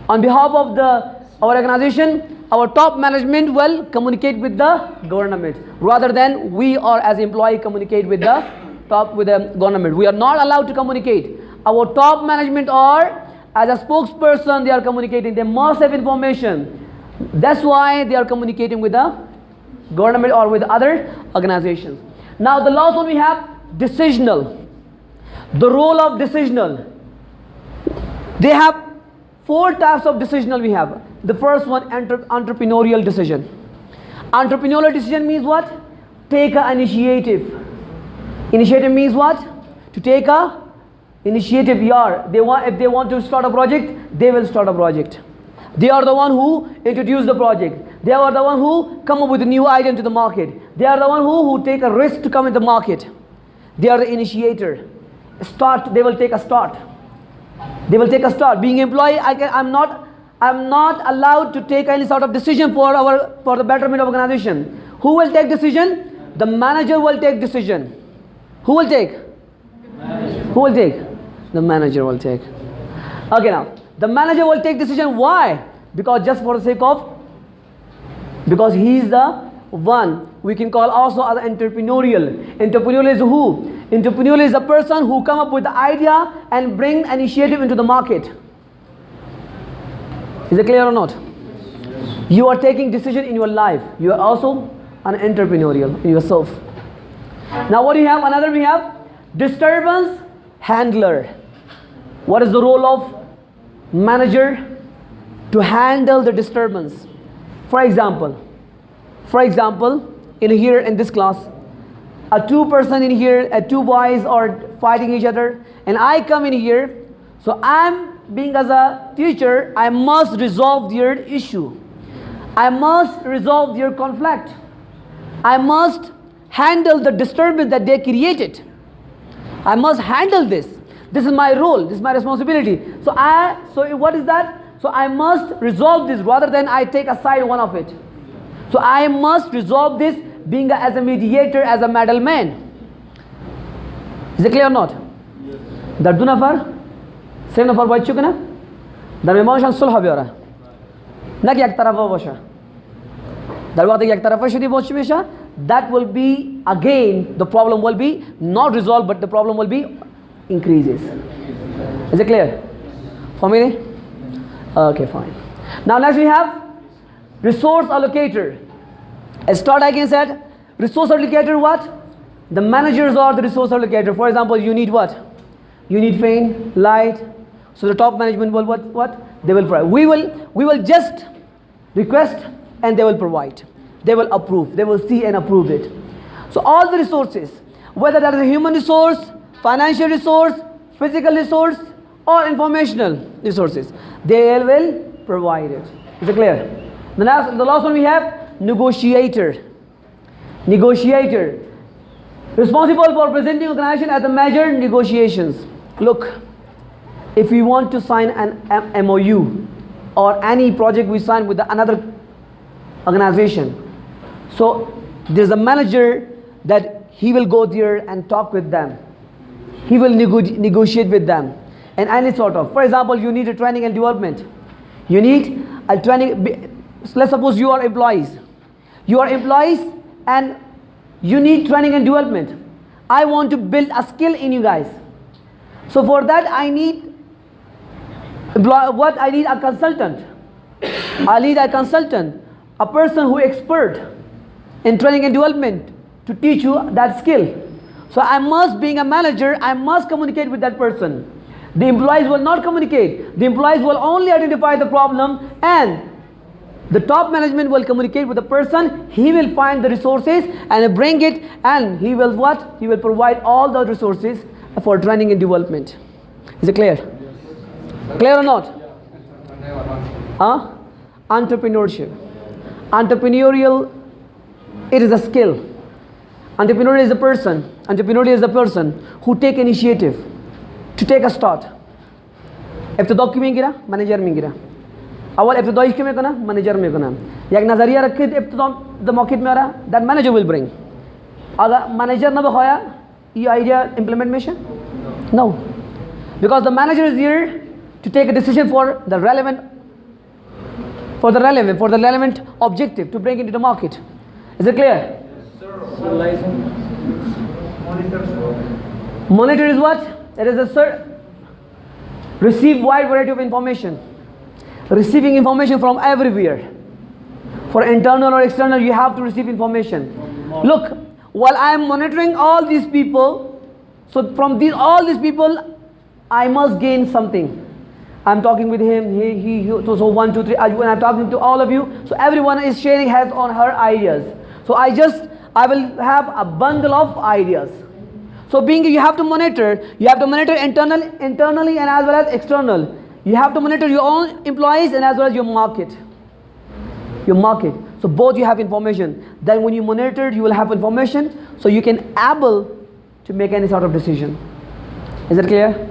On behalf of our organization, our top management will communicate with the government, rather than we or as employee communicate with the government. We are not allowed to communicate. Our top management or as a spokesperson, they are communicating. They must have information. That's why they are communicating with the government or with other organizations. Now the last one we have decisional. The role of decisional. They have 4 types of decisional we have. The first one, entrepreneurial decision. Entrepreneurial decision means what? Take an initiative. Initiative means what? To take a initiative. If they want to start a project, they will start a project. They are the one who introduce the project. They are the one who come up with a new idea into the market. They are the one who take a risk to come in the market. They are the initiator. They will take a start. They will take a start. Being employee, I'm not allowed to take any sort of decision for the betterment of organization. Who will take decision? The manager will take decision. Who will take? Who will take? The manager will take. Okay, now the manager will take decision. Why? Because just for the sake of, because he is the one we can call also as entrepreneurial. Entrepreneurial is who? Entrepreneurial is a person who come up with the idea and bring initiative into the market. Is it clear or not? You are taking decision in your life. You are also an entrepreneurial in yourself. Now what do you have? Another we have disturbance handler. What is the role of manager? To handle the disturbance. For example, in here in this class, two boys are fighting each other, and I come in here. So I'm being as a teacher, I must resolve their issue. I must resolve their conflict. I must handle the disturbance that they created. I must handle this. This is my role. This is my responsibility. So what is that? So I must resolve this rather than I take aside one of it. So I must resolve this being as a mediator, as a middleman. Is it clear or not? Dar du nafar? Same nafar boy chukna? Dar memang sulh biora. Naki ek tarafa bosha. Dar waqti ek tarafa shudi bosh besha. That will be again the problem will be not resolved, but the problem will be increases. Is it clear? For me? Okay, fine. Now next we have resource allocator. Start again said resource allocator what? The managers are the resource allocator. For example, you need what? You need fan, light. So the top management will what? They will provide. We will just request and they will provide. They will approve. They will see and approve it. So all the resources, whether that is a human resource, financial resource, physical resource, or informational resources, they will provide it. Is it clear? The last one we have negotiator. Negotiator, responsible for presenting organization at the major negotiations. Look, if we want to sign an MOU or any project we sign with another organization, so there's a manager that he will go there and talk with them. He will negotiate with them. And any sort of, for example, you need a training and development. You need a training. Let's suppose you are employees. You are employees and you need training and development. I want to build a skill in you guys. So for that I need what? I need a consultant. I need a consultant, a person who is expert in training and development to teach you that skill. So I must, being a manager, I must communicate with that person. The employees will not communicate. The employees will only identify the problem, and the top management will communicate with the person. He will find the resources and bring it, and he will what? He will provide all the resources for training and development. Is it clear? Yes. Clear or not? Entrepreneurship. Entrepreneurial, it is a skill. Entrepreneur is a person. Entrepreneur is the person who take initiative to take a start. ابتداء में गिरा manager में गिरा अवल ابتدائي में कना manager में कना एक नजरिया रखे ابتداء दिमाग में आ रहा that manager will bring. अगर मैनेजर ना बखाया ये idea implementation? No, because the manager is here to take a decision for the relevant objective to bring into the market. Is it clear? Monitor is what? It is a receive wide variety of information, receiving information from everywhere. For internal or external, you have to receive information. Look, while I am monitoring all these people, so from all these people, I must gain something. I'm talking with him, so 1, 2, 3, when I'm talking to all of you, so everyone is sharing his or her ideas. So I will have a bundle of ideas. So you have to monitor internally and as well as external. You have to monitor your own employees and as well as your market. So both you have information. Then when you monitor, you will have information, so you can able to make any sort of decision. Is it clear?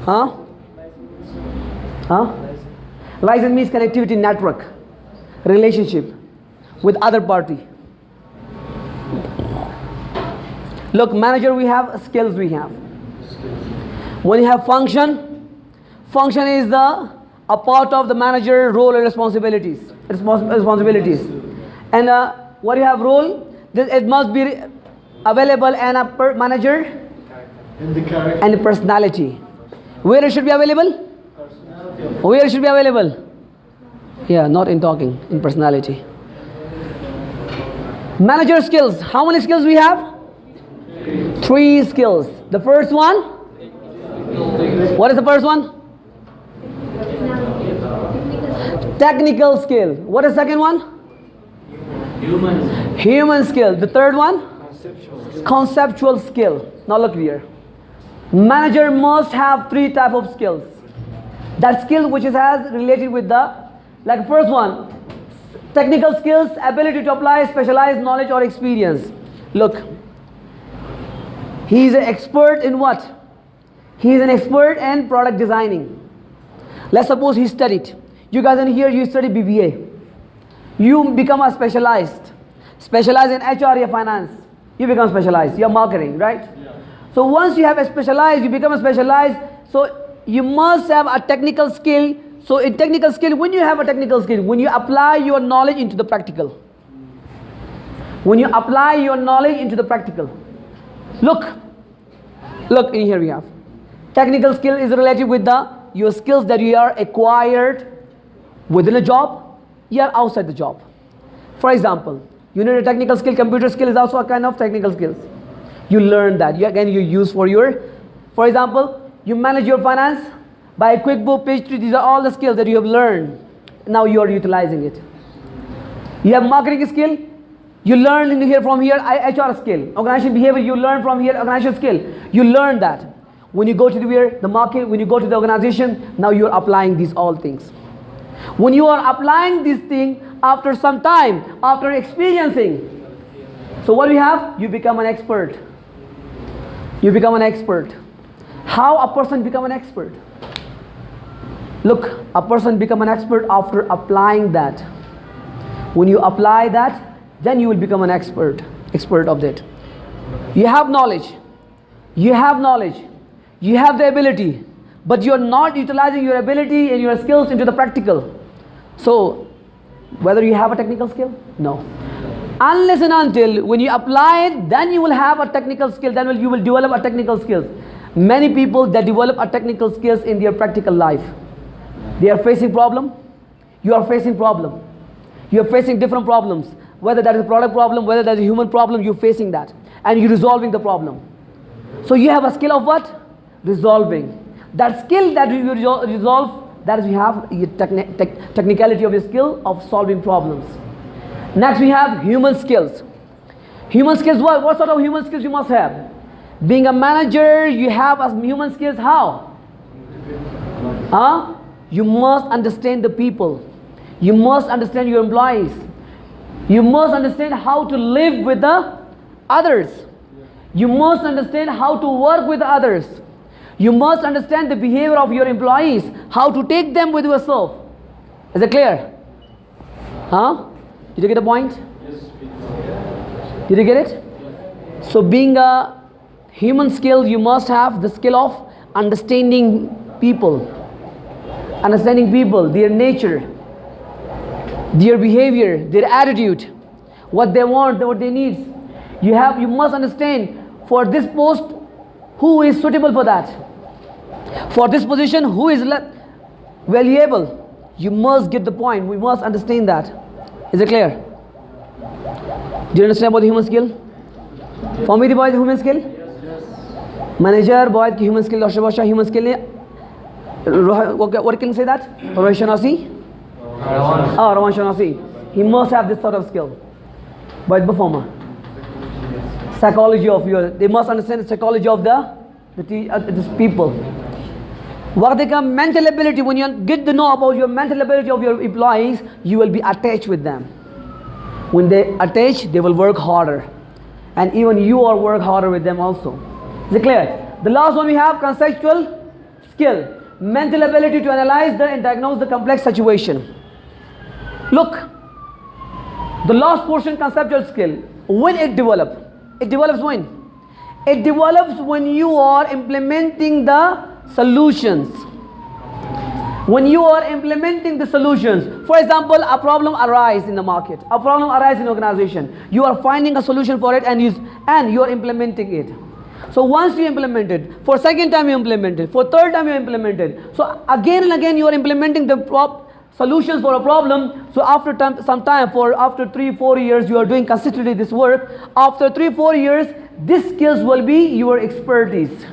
Huh? License means connectivity, network, relationship with other party. Look, manager, we have skills. We have. When you have function is a part of the manager role and responsibilities. And what you have role, it must be available and a manager In the character. and the personality. Where it should be available? Where it should be available? Yeah, not in talking, in personality. Manager skills. How many skills we have? 3 skills. The first one? What is the first one? Technical skill. What is the second one? Human skill. The third one? Conceptual skill. Now look here. Manager must have 3 types of skills. That skill which has related with like first one, technical skills, ability to apply specialized knowledge or experience. Look, he is an expert in what? He is an expert in product designing. Let's suppose he studied. You guys in here, you study BBA. You become a specialized in HR or finance. You become specialized. You're marketing, right? Yeah. So once you have a specialized, you become a specialized. So you must have a technical skill. So in technical skill, when you have a technical skill, when you apply your knowledge into the practical. When you apply your knowledge into the practical. Look in here we have. Technical skill is related with your skills that you are acquired within a job, you are outside the job. For example, you need a technical skill, computer skill is also a kind of technical skills. You learn that, you use for example, you manage your finance by QuickBooks, page 3, these are all the skills that you have learned. Now you are utilizing it. You have marketing skill, you learn from here HR skill. Organization behavior, you learn from here organization skill. You learn that. When you go to the market, when you go to the organization, now you are applying these all things. When you are applying this thing after some time, after experiencing, so what we have? You become an expert. You become an expert. How a person become an expert? Look, a person become an expert after applying that. When you apply that, then you will become an expert of that. You have knowledge. You have the ability, but you are not utilizing your ability and your skills into the practical. So, whether you have a technical skill? No. Unless and until when you apply it, then you will have a technical skill, then you will develop a technical skills. Many people that develop a technical skills in their practical life, they are facing problem. You are facing problem. You are facing different problems. Whether that is a product problem, whether that is a human problem, you're facing that. And you're resolving the problem. So you have a skill of what? Resolving. That skill that you resolve, that is we have technicality of your skill of solving problems. Next we have human skills. Human skills, what sort of human skills you must have? Being a manager, you have human skills how? You must understand the people. You must understand your employees. You must understand how to live with the others. You must understand how to work with others. You must understand the behavior of your employees, how to take them with yourself. Is it clear? Did you get the point? Yes. Did you get it? So being a human skill, you must have the skill of understanding people, their nature, their behavior, their attitude, what they want, what they need. You must understand for this post who is suitable for that. For this position who is valuable. You must get the point. We must understand that. Is it clear? Do you understand about the human skill? For me, the boy, the human skill? Manager, boy, the human skill, human skill. What can you say that? Ravan Shanasi? Oh, Ravan Shanasi. He must have this sort of skill. Boy, performer. Psychology of yours. They must understand the psychology of these people. What they call mental ability. When you get to know about your mental ability of your employees, you will be attached with them. When they attach, they will work harder. And even you will work harder with them also. Is it clear? The last one we have, conceptual skill. Mental ability to analyze and diagnose the complex situation. Look, the last portion, conceptual skill. When it develops? It develops when? It develops when you are implementing the solutions. When you are implementing the solutions. For example, a problem arises in the market. A problem arises in organization. You are finding a solution for it and you are implementing it. So once you implement it, for second time you implement it, for third time you implement it. So again and again you are implementing the solutions for a problem. So after some time, after 3-4 years, you are doing consistently this work. After 3-4 years, these skills will be your expertise.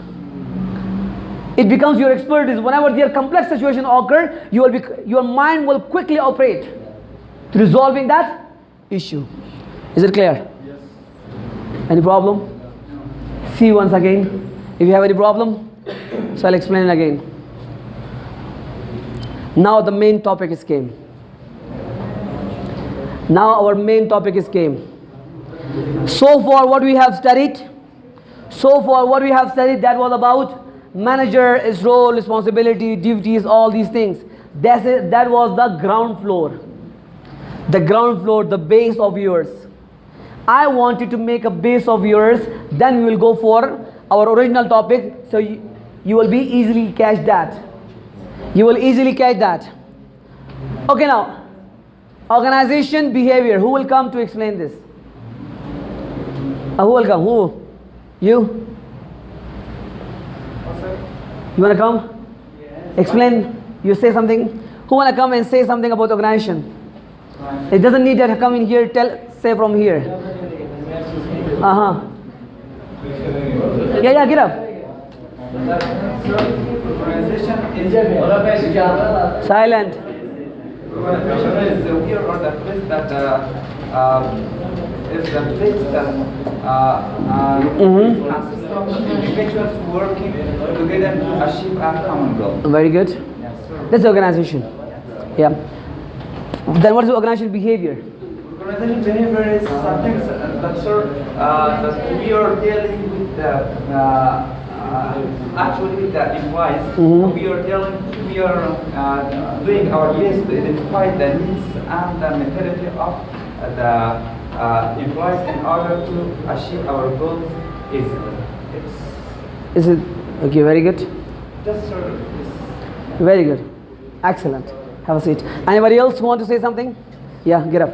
It becomes your expertise. Whenever their complex situation occurs, your mind will quickly operate to resolving that issue. Is it clear? Yes. Any problem? See once again. If you have any problem, so I'll explain it again. Now the main topic is came. Now our main topic is came. So far what we have studied, that was about manager's role, responsibility, duties, all these things. That was the ground floor. The ground floor, the base of yours. I want you to make a base of yours, then we will go for our original topic, so you will be easily catch that. You will easily catch that. Okay, now, organization behavior. Who will come to explain this? Who will come? Who? You? You want to come? Explain. You say something. Who want to come and say something about organization? It doesn't need to come in here. Say from here. Yeah, get up. Silent. Organization is here or the place that is the place that consists of individuals working together to achieve a common goal. Very good. That's the organization. Yeah. Then what is the organization behavior? Organization behavior is something that we are dealing with the actually that implies we are doing our best to identify the needs and the mentality of the employees in order to achieve our goals easily. Is it okay? Very good. Just sort of Very good. Excellent. Have a seat. Anybody else want to say something? Yeah, get up.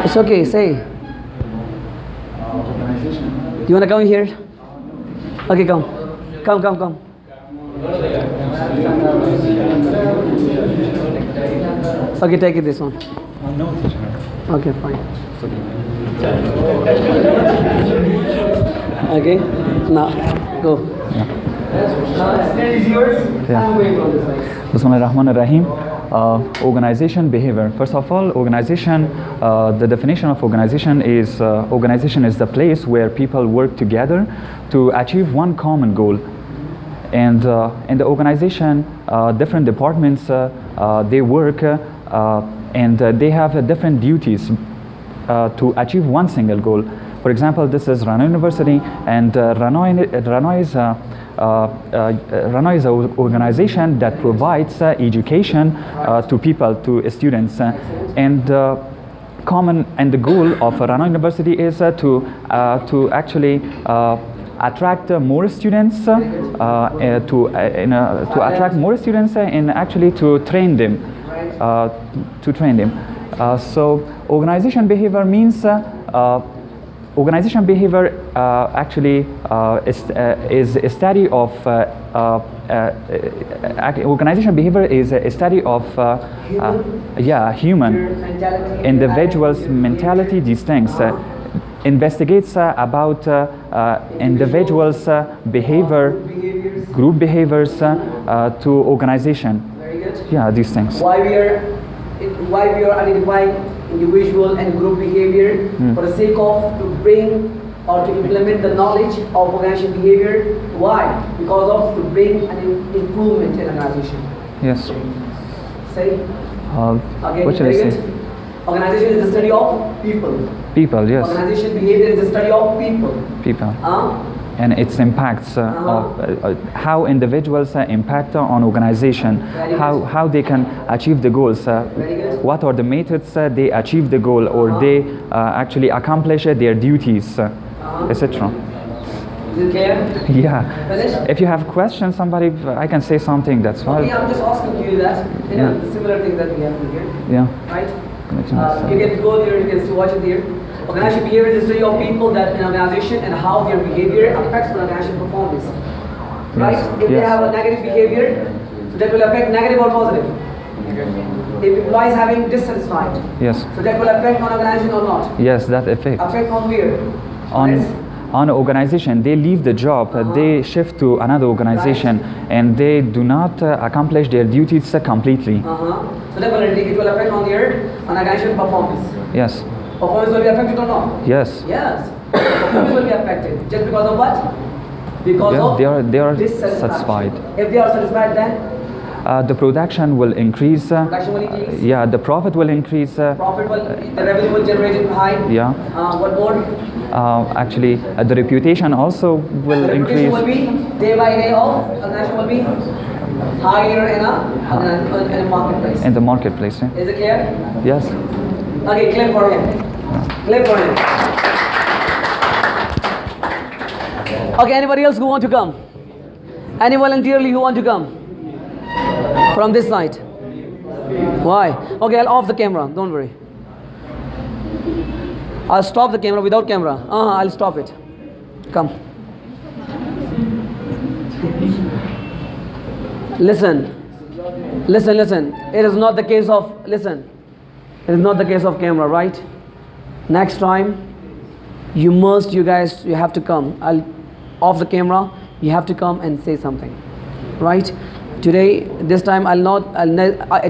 It's okay. Say. Do you want to come here? Okay, come. Come. Okay, take it this one. No, teacher. Okay, fine. Okay, now go. Stage is yours. I'm waiting on this way. Bismillahirrahmanirrahim. Organization behavior. First of all, organization, the definition of organization is the place where people work together to achieve one common goal. And in the organization, different departments, they work and they have different duties to achieve one single goal. For example, this is Rana University, and Rana is an organization that provides education to people, to students, and the goal of Rana University is to actually attract more students, and actually to train them, So organization behavior means organization behavior actually is a study of organization behavior is a study of human mentality, individuals' mentality. These things investigates about individuals' behavior, behaviors. group behaviors to organization. Very good. Yeah, these things. Why we are identifying individual and group behavior for the sake of to bring or to implement the knowledge of organization behavior. Why? Because of to bring an improvement in organization. Yes. Say What should I very say? good. Organization is the study of people. People, yes. Organization behavior is the study of people. People. And its impacts of how individuals impact on organization, Very how they can achieve the goals, Very good. what are the methods they achieve the goal or they actually accomplish their duties, etc. Is it clear? Yeah. Finished? If you have questions, somebody, I can say something. That's why. Okay, I'm just asking you that. You know, Yeah. the similar things that we have here, Yeah. right? Connecting You can go there, you can see, watch it there. Organization behavior is the study of people that in organization and how their behavior affects the organization performance. Right? Yes, If they yes. have a negative behavior, so that will affect negative or positive. If employees having dissatisfied, Yes. so that will affect on organization or not. Yes, that effect. Affect on where? On Yes. on organization, they leave the job, they shift to another organization, and they do not accomplish their duties completely. So definitely it will affect on their organization performance. Yes. Performance will be affected or not? Yes. Yes. Performance will be affected. Just because of what? Because Yes, of they are dissatisfaction. satisfied. If they are satisfied, then The production will increase. production will increase. Yeah, the profit will increase. Profit will, the revenue will generate it high. Yeah. What more? Actually, the reputation also will The increase. reputation will be day by day of organization will be higher in a marketplace. In the marketplace. Is it clear? Yes. Okay, clap for him. Clap for him. Okay, anybody else who want to come? Any voluntarily who want to come? From this side. Why? Okay, I'll off the camera. Don't worry. I'll stop the camera without camera. I'll stop it. Come. Listen. Listen, listen. It is not the case of, listen. It is not the case of camera, right? Next time, you have to come. I'll off the camera. You have to come and say something, right? Today, this time, at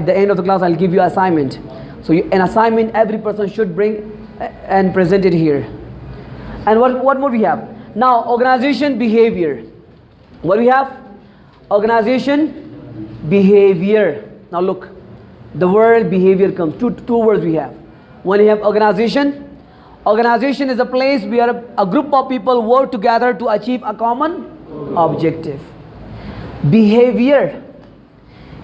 the end of the class, I'll give you assignment. So an assignment every person should bring and present it here. And what more we have? Now, organization behavior. What we have? Organization behavior. Now look, the word behavior comes. Two words we have. One we have organization. Organization is a place where a group of people work together to achieve a common objective. Behavior.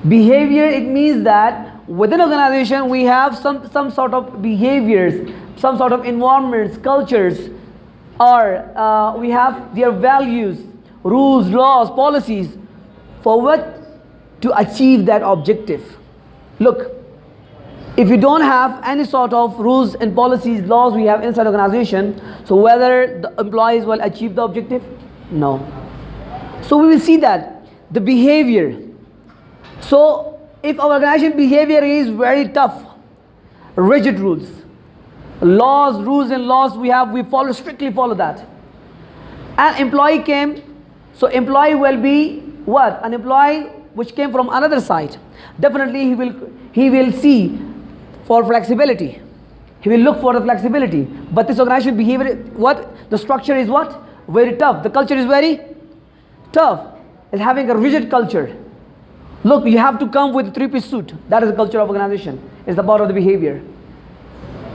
Behavior, it means that within organization we have some sort of behaviors, some sort of environments, cultures, or we have their values, rules, laws, policies for what? To achieve that objective. Look, if you don't have any sort of rules and policies, laws we have inside organization, so whether the employees will achieve the objective? No. So we will see that the behavior. So if our organization behavior is very tough, rigid rules, rules and laws we strictly follow that. An employee came, so employee will be what? An employee which came from another side. Definitely he will see for flexibility. He will look for the flexibility. But this organization behavior, what? The structure is what? Very tough. The culture is very tough. It's having a rigid culture. Look, you have to come with a three-piece suit. That is the culture of organization. It's the part of the behavior.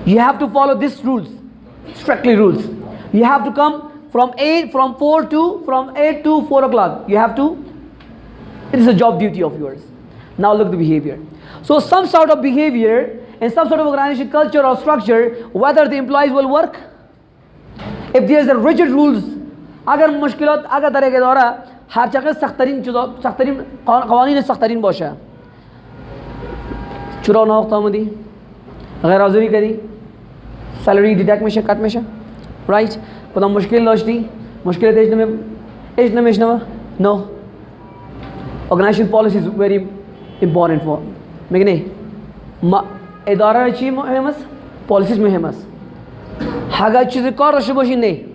You have to follow these rules, strictly rules. You have to come from 8 to 4 o'clock. You have to. It is a job duty of yours. Now look at the behavior. So some sort of behavior and some sort of organization culture or structure, whether the employees will work. If there is a rigid rules, अगर मुश्किलात अगर तरह के द्वारा हर जगह सख्तरीन क़वानीन सख्तरीन बोशा चुराव ना वक्त आमदी गैर हाज़िरी करी सैलरी डिडक्ट में कट में right Potom mushkil loshti, mushkil ejna no. Organization policy is very important for me. Idara chi muhimas, policies muhimas. Haga chiz kar shuboshin ne.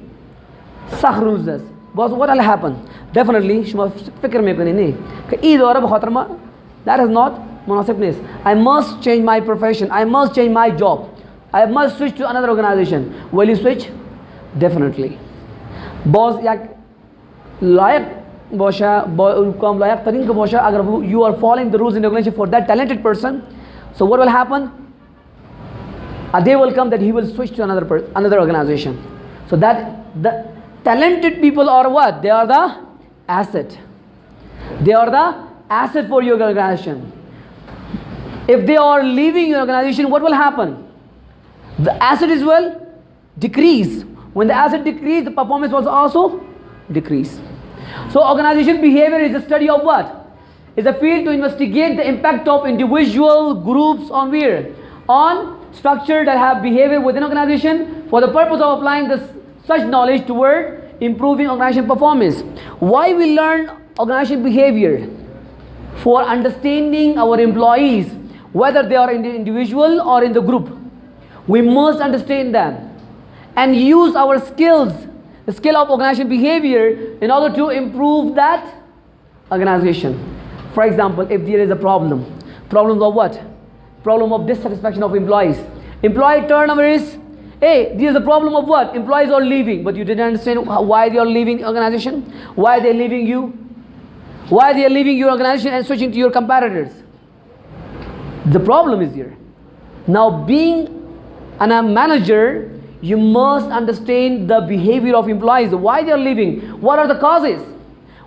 Sakh rules this. What will happen? Definitely, shuma fikr me kani ne. Ke idara bakhatar ma. That is not munasibness. I must change my profession. I must change my job. I must switch to another organization. Will you switch? Definitely. Boss yak layak bosha kam layak tarin ka bosha agar you are following the rules and regulation for that talented person. So what will happen? A day will come that he will switch to another organization. So that the talented people are what? They are the asset. They are the asset for your organization. If they are leaving your organization, what will happen? The asset is will decrease. When the asset decrease, the performance will also decrease. So organization behavior is a study of what? Is a field to investigate the impact of individual groups on where? On structure that have behavior within organization for the purpose of applying such knowledge toward improving organization performance. Why we learn organization behavior? For understanding our employees, whether they are in the individual or in the group. We must understand them and use our skills, the skill of organization behavior, in order to improve that organization. For example, if there is a problem of what? Problem of dissatisfaction of employees. Employee turnover is, hey, there is a problem of what? Employees are leaving, but you didn't understand why they are leaving the organization, why they are leaving you, why they are leaving your organization and switching to your competitors. The problem is here. Now, being a manager, you must understand the behavior of employees, why they are leaving, what are the causes,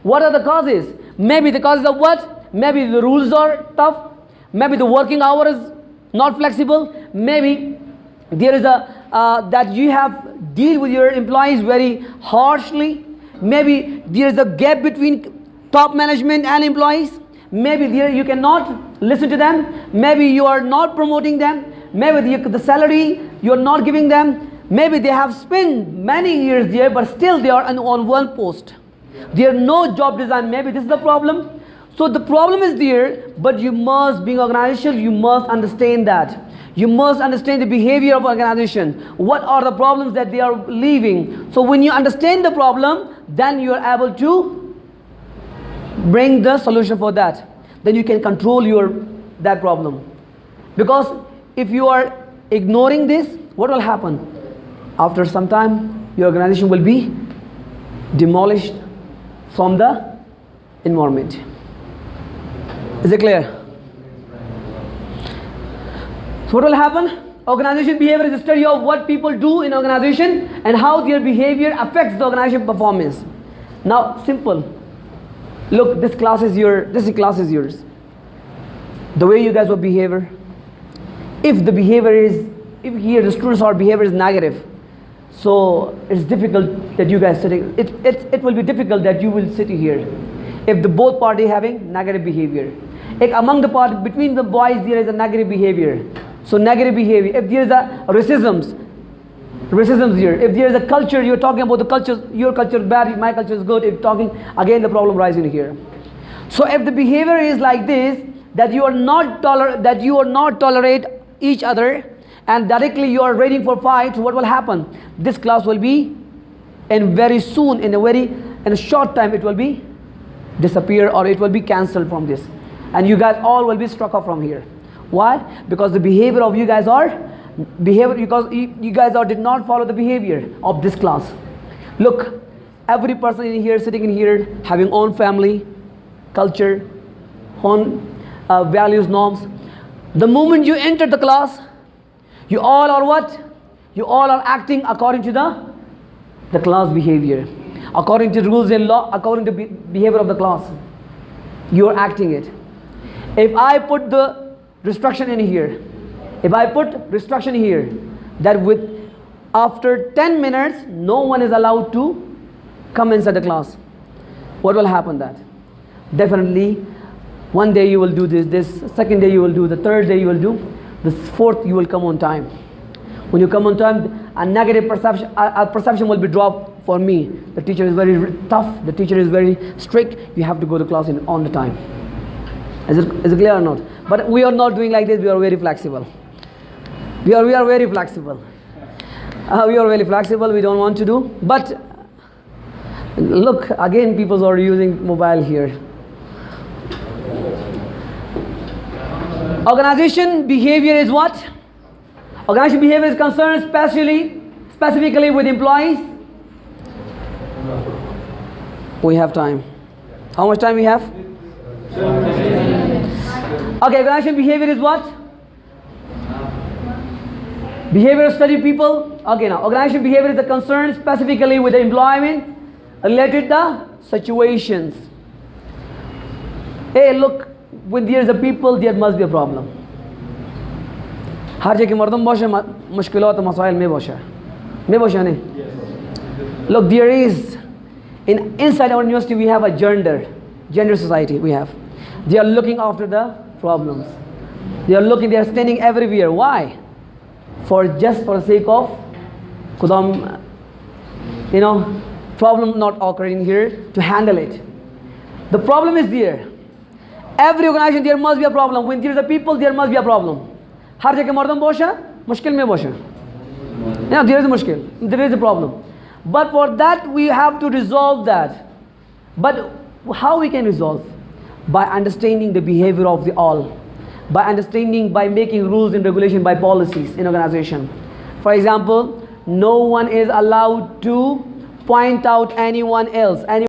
what are the causes. Maybe the causes of what? Maybe the rules are tough, maybe the working hour is not flexible, maybe there is a that you have deal with your employees very harshly, maybe there is a gap between top management and employees, maybe there you cannot listen to them, maybe you are not promoting them, maybe the salary you are not giving them, maybe they have spent many years there but still they are on one post, there is no job design, maybe this is the problem. So the problem is there, but you must, being organizational, you must understand that. You must understand the behavior of organization. What are the problems that they are leaving? So when you understand the problem, then you are able to bring the solution for that. Then you can control that problem. Because if you are ignoring this, what will happen? After some time, your organization will be demolished from the environment. Is it clear? So what will happen? Organization behavior is a study of what people do in organization and how their behavior affects the organization performance. Now, simple. Look, this class is yours. The way you guys will behave. If the behavior is, if here the students' behavior is negative, so it's difficult that you guys sitting. It will be difficult that you will sit here. If the both party having negative behavior. If among the party, between the boys there is a negative behavior. So negative behavior. If there is a racism here. If there is a culture, you're talking about the culture, your culture is bad, my culture is good. If talking, again the problem rising here. So if the behavior is like this, that you are not tolerate each other, and directly you are ready for fight, what will happen? This class will be, and very soon, in a short time, it will be disappear or it will be cancelled from this, and you guys all will be struck off from here. Why? Because the behavior of you guys because you guys did not follow the behavior of this class. Look, every person in here, sitting in here, having own family, culture, own values, norms. The moment you enter the class, you all are what? You all are acting according to the class behavior, according to rules and law, according to behavior of the class. You are acting it. If I put the restriction in here, that after 10 minutes, no one is allowed to come inside the class. What will happen that? Definitely, one day you will do this, second day you will do, the third day you will do, the fourth you will come on time. When you come on time, a negative perception will be dropped for me. The teacher is very tough, the teacher is very strict, you have to go to class on the time. Is it clear or not? But we are not doing like this, we are very flexible. We are very flexible. We are very flexible, we don't want to do. But look, again people are using mobile here. Organization behavior is what? Organization behavior is concerned specifically with employees. We have time. How much time we have? Okay, organization behavior is what? Behavior study people. Okay, now organization behavior is a concern specifically with the employment related to situations. Hey, look, when there is a people, there must be a problem. हर जगह मर्दम बहुत है मुश्किलात और मसाइल में बहुत है नहीं. Look, there is inside our university we have a gender society we have. They are looking after the problems. They are standing everywhere. Why? Just for the sake of Khudam, problem not occurring here, to handle it. The problem is there. Every organization there must be a problem. When there is a people, there must be a problem. हर जगह मर्दम बोश है, मुश्किल में बोश है. Yeah, there is a mushkil, there is a problem. But for that we have to resolve that. But how we can resolve? By understanding the behavior of the all. By making rules and regulation, by policies in organization. For example, no one is allowed to point out anyone else.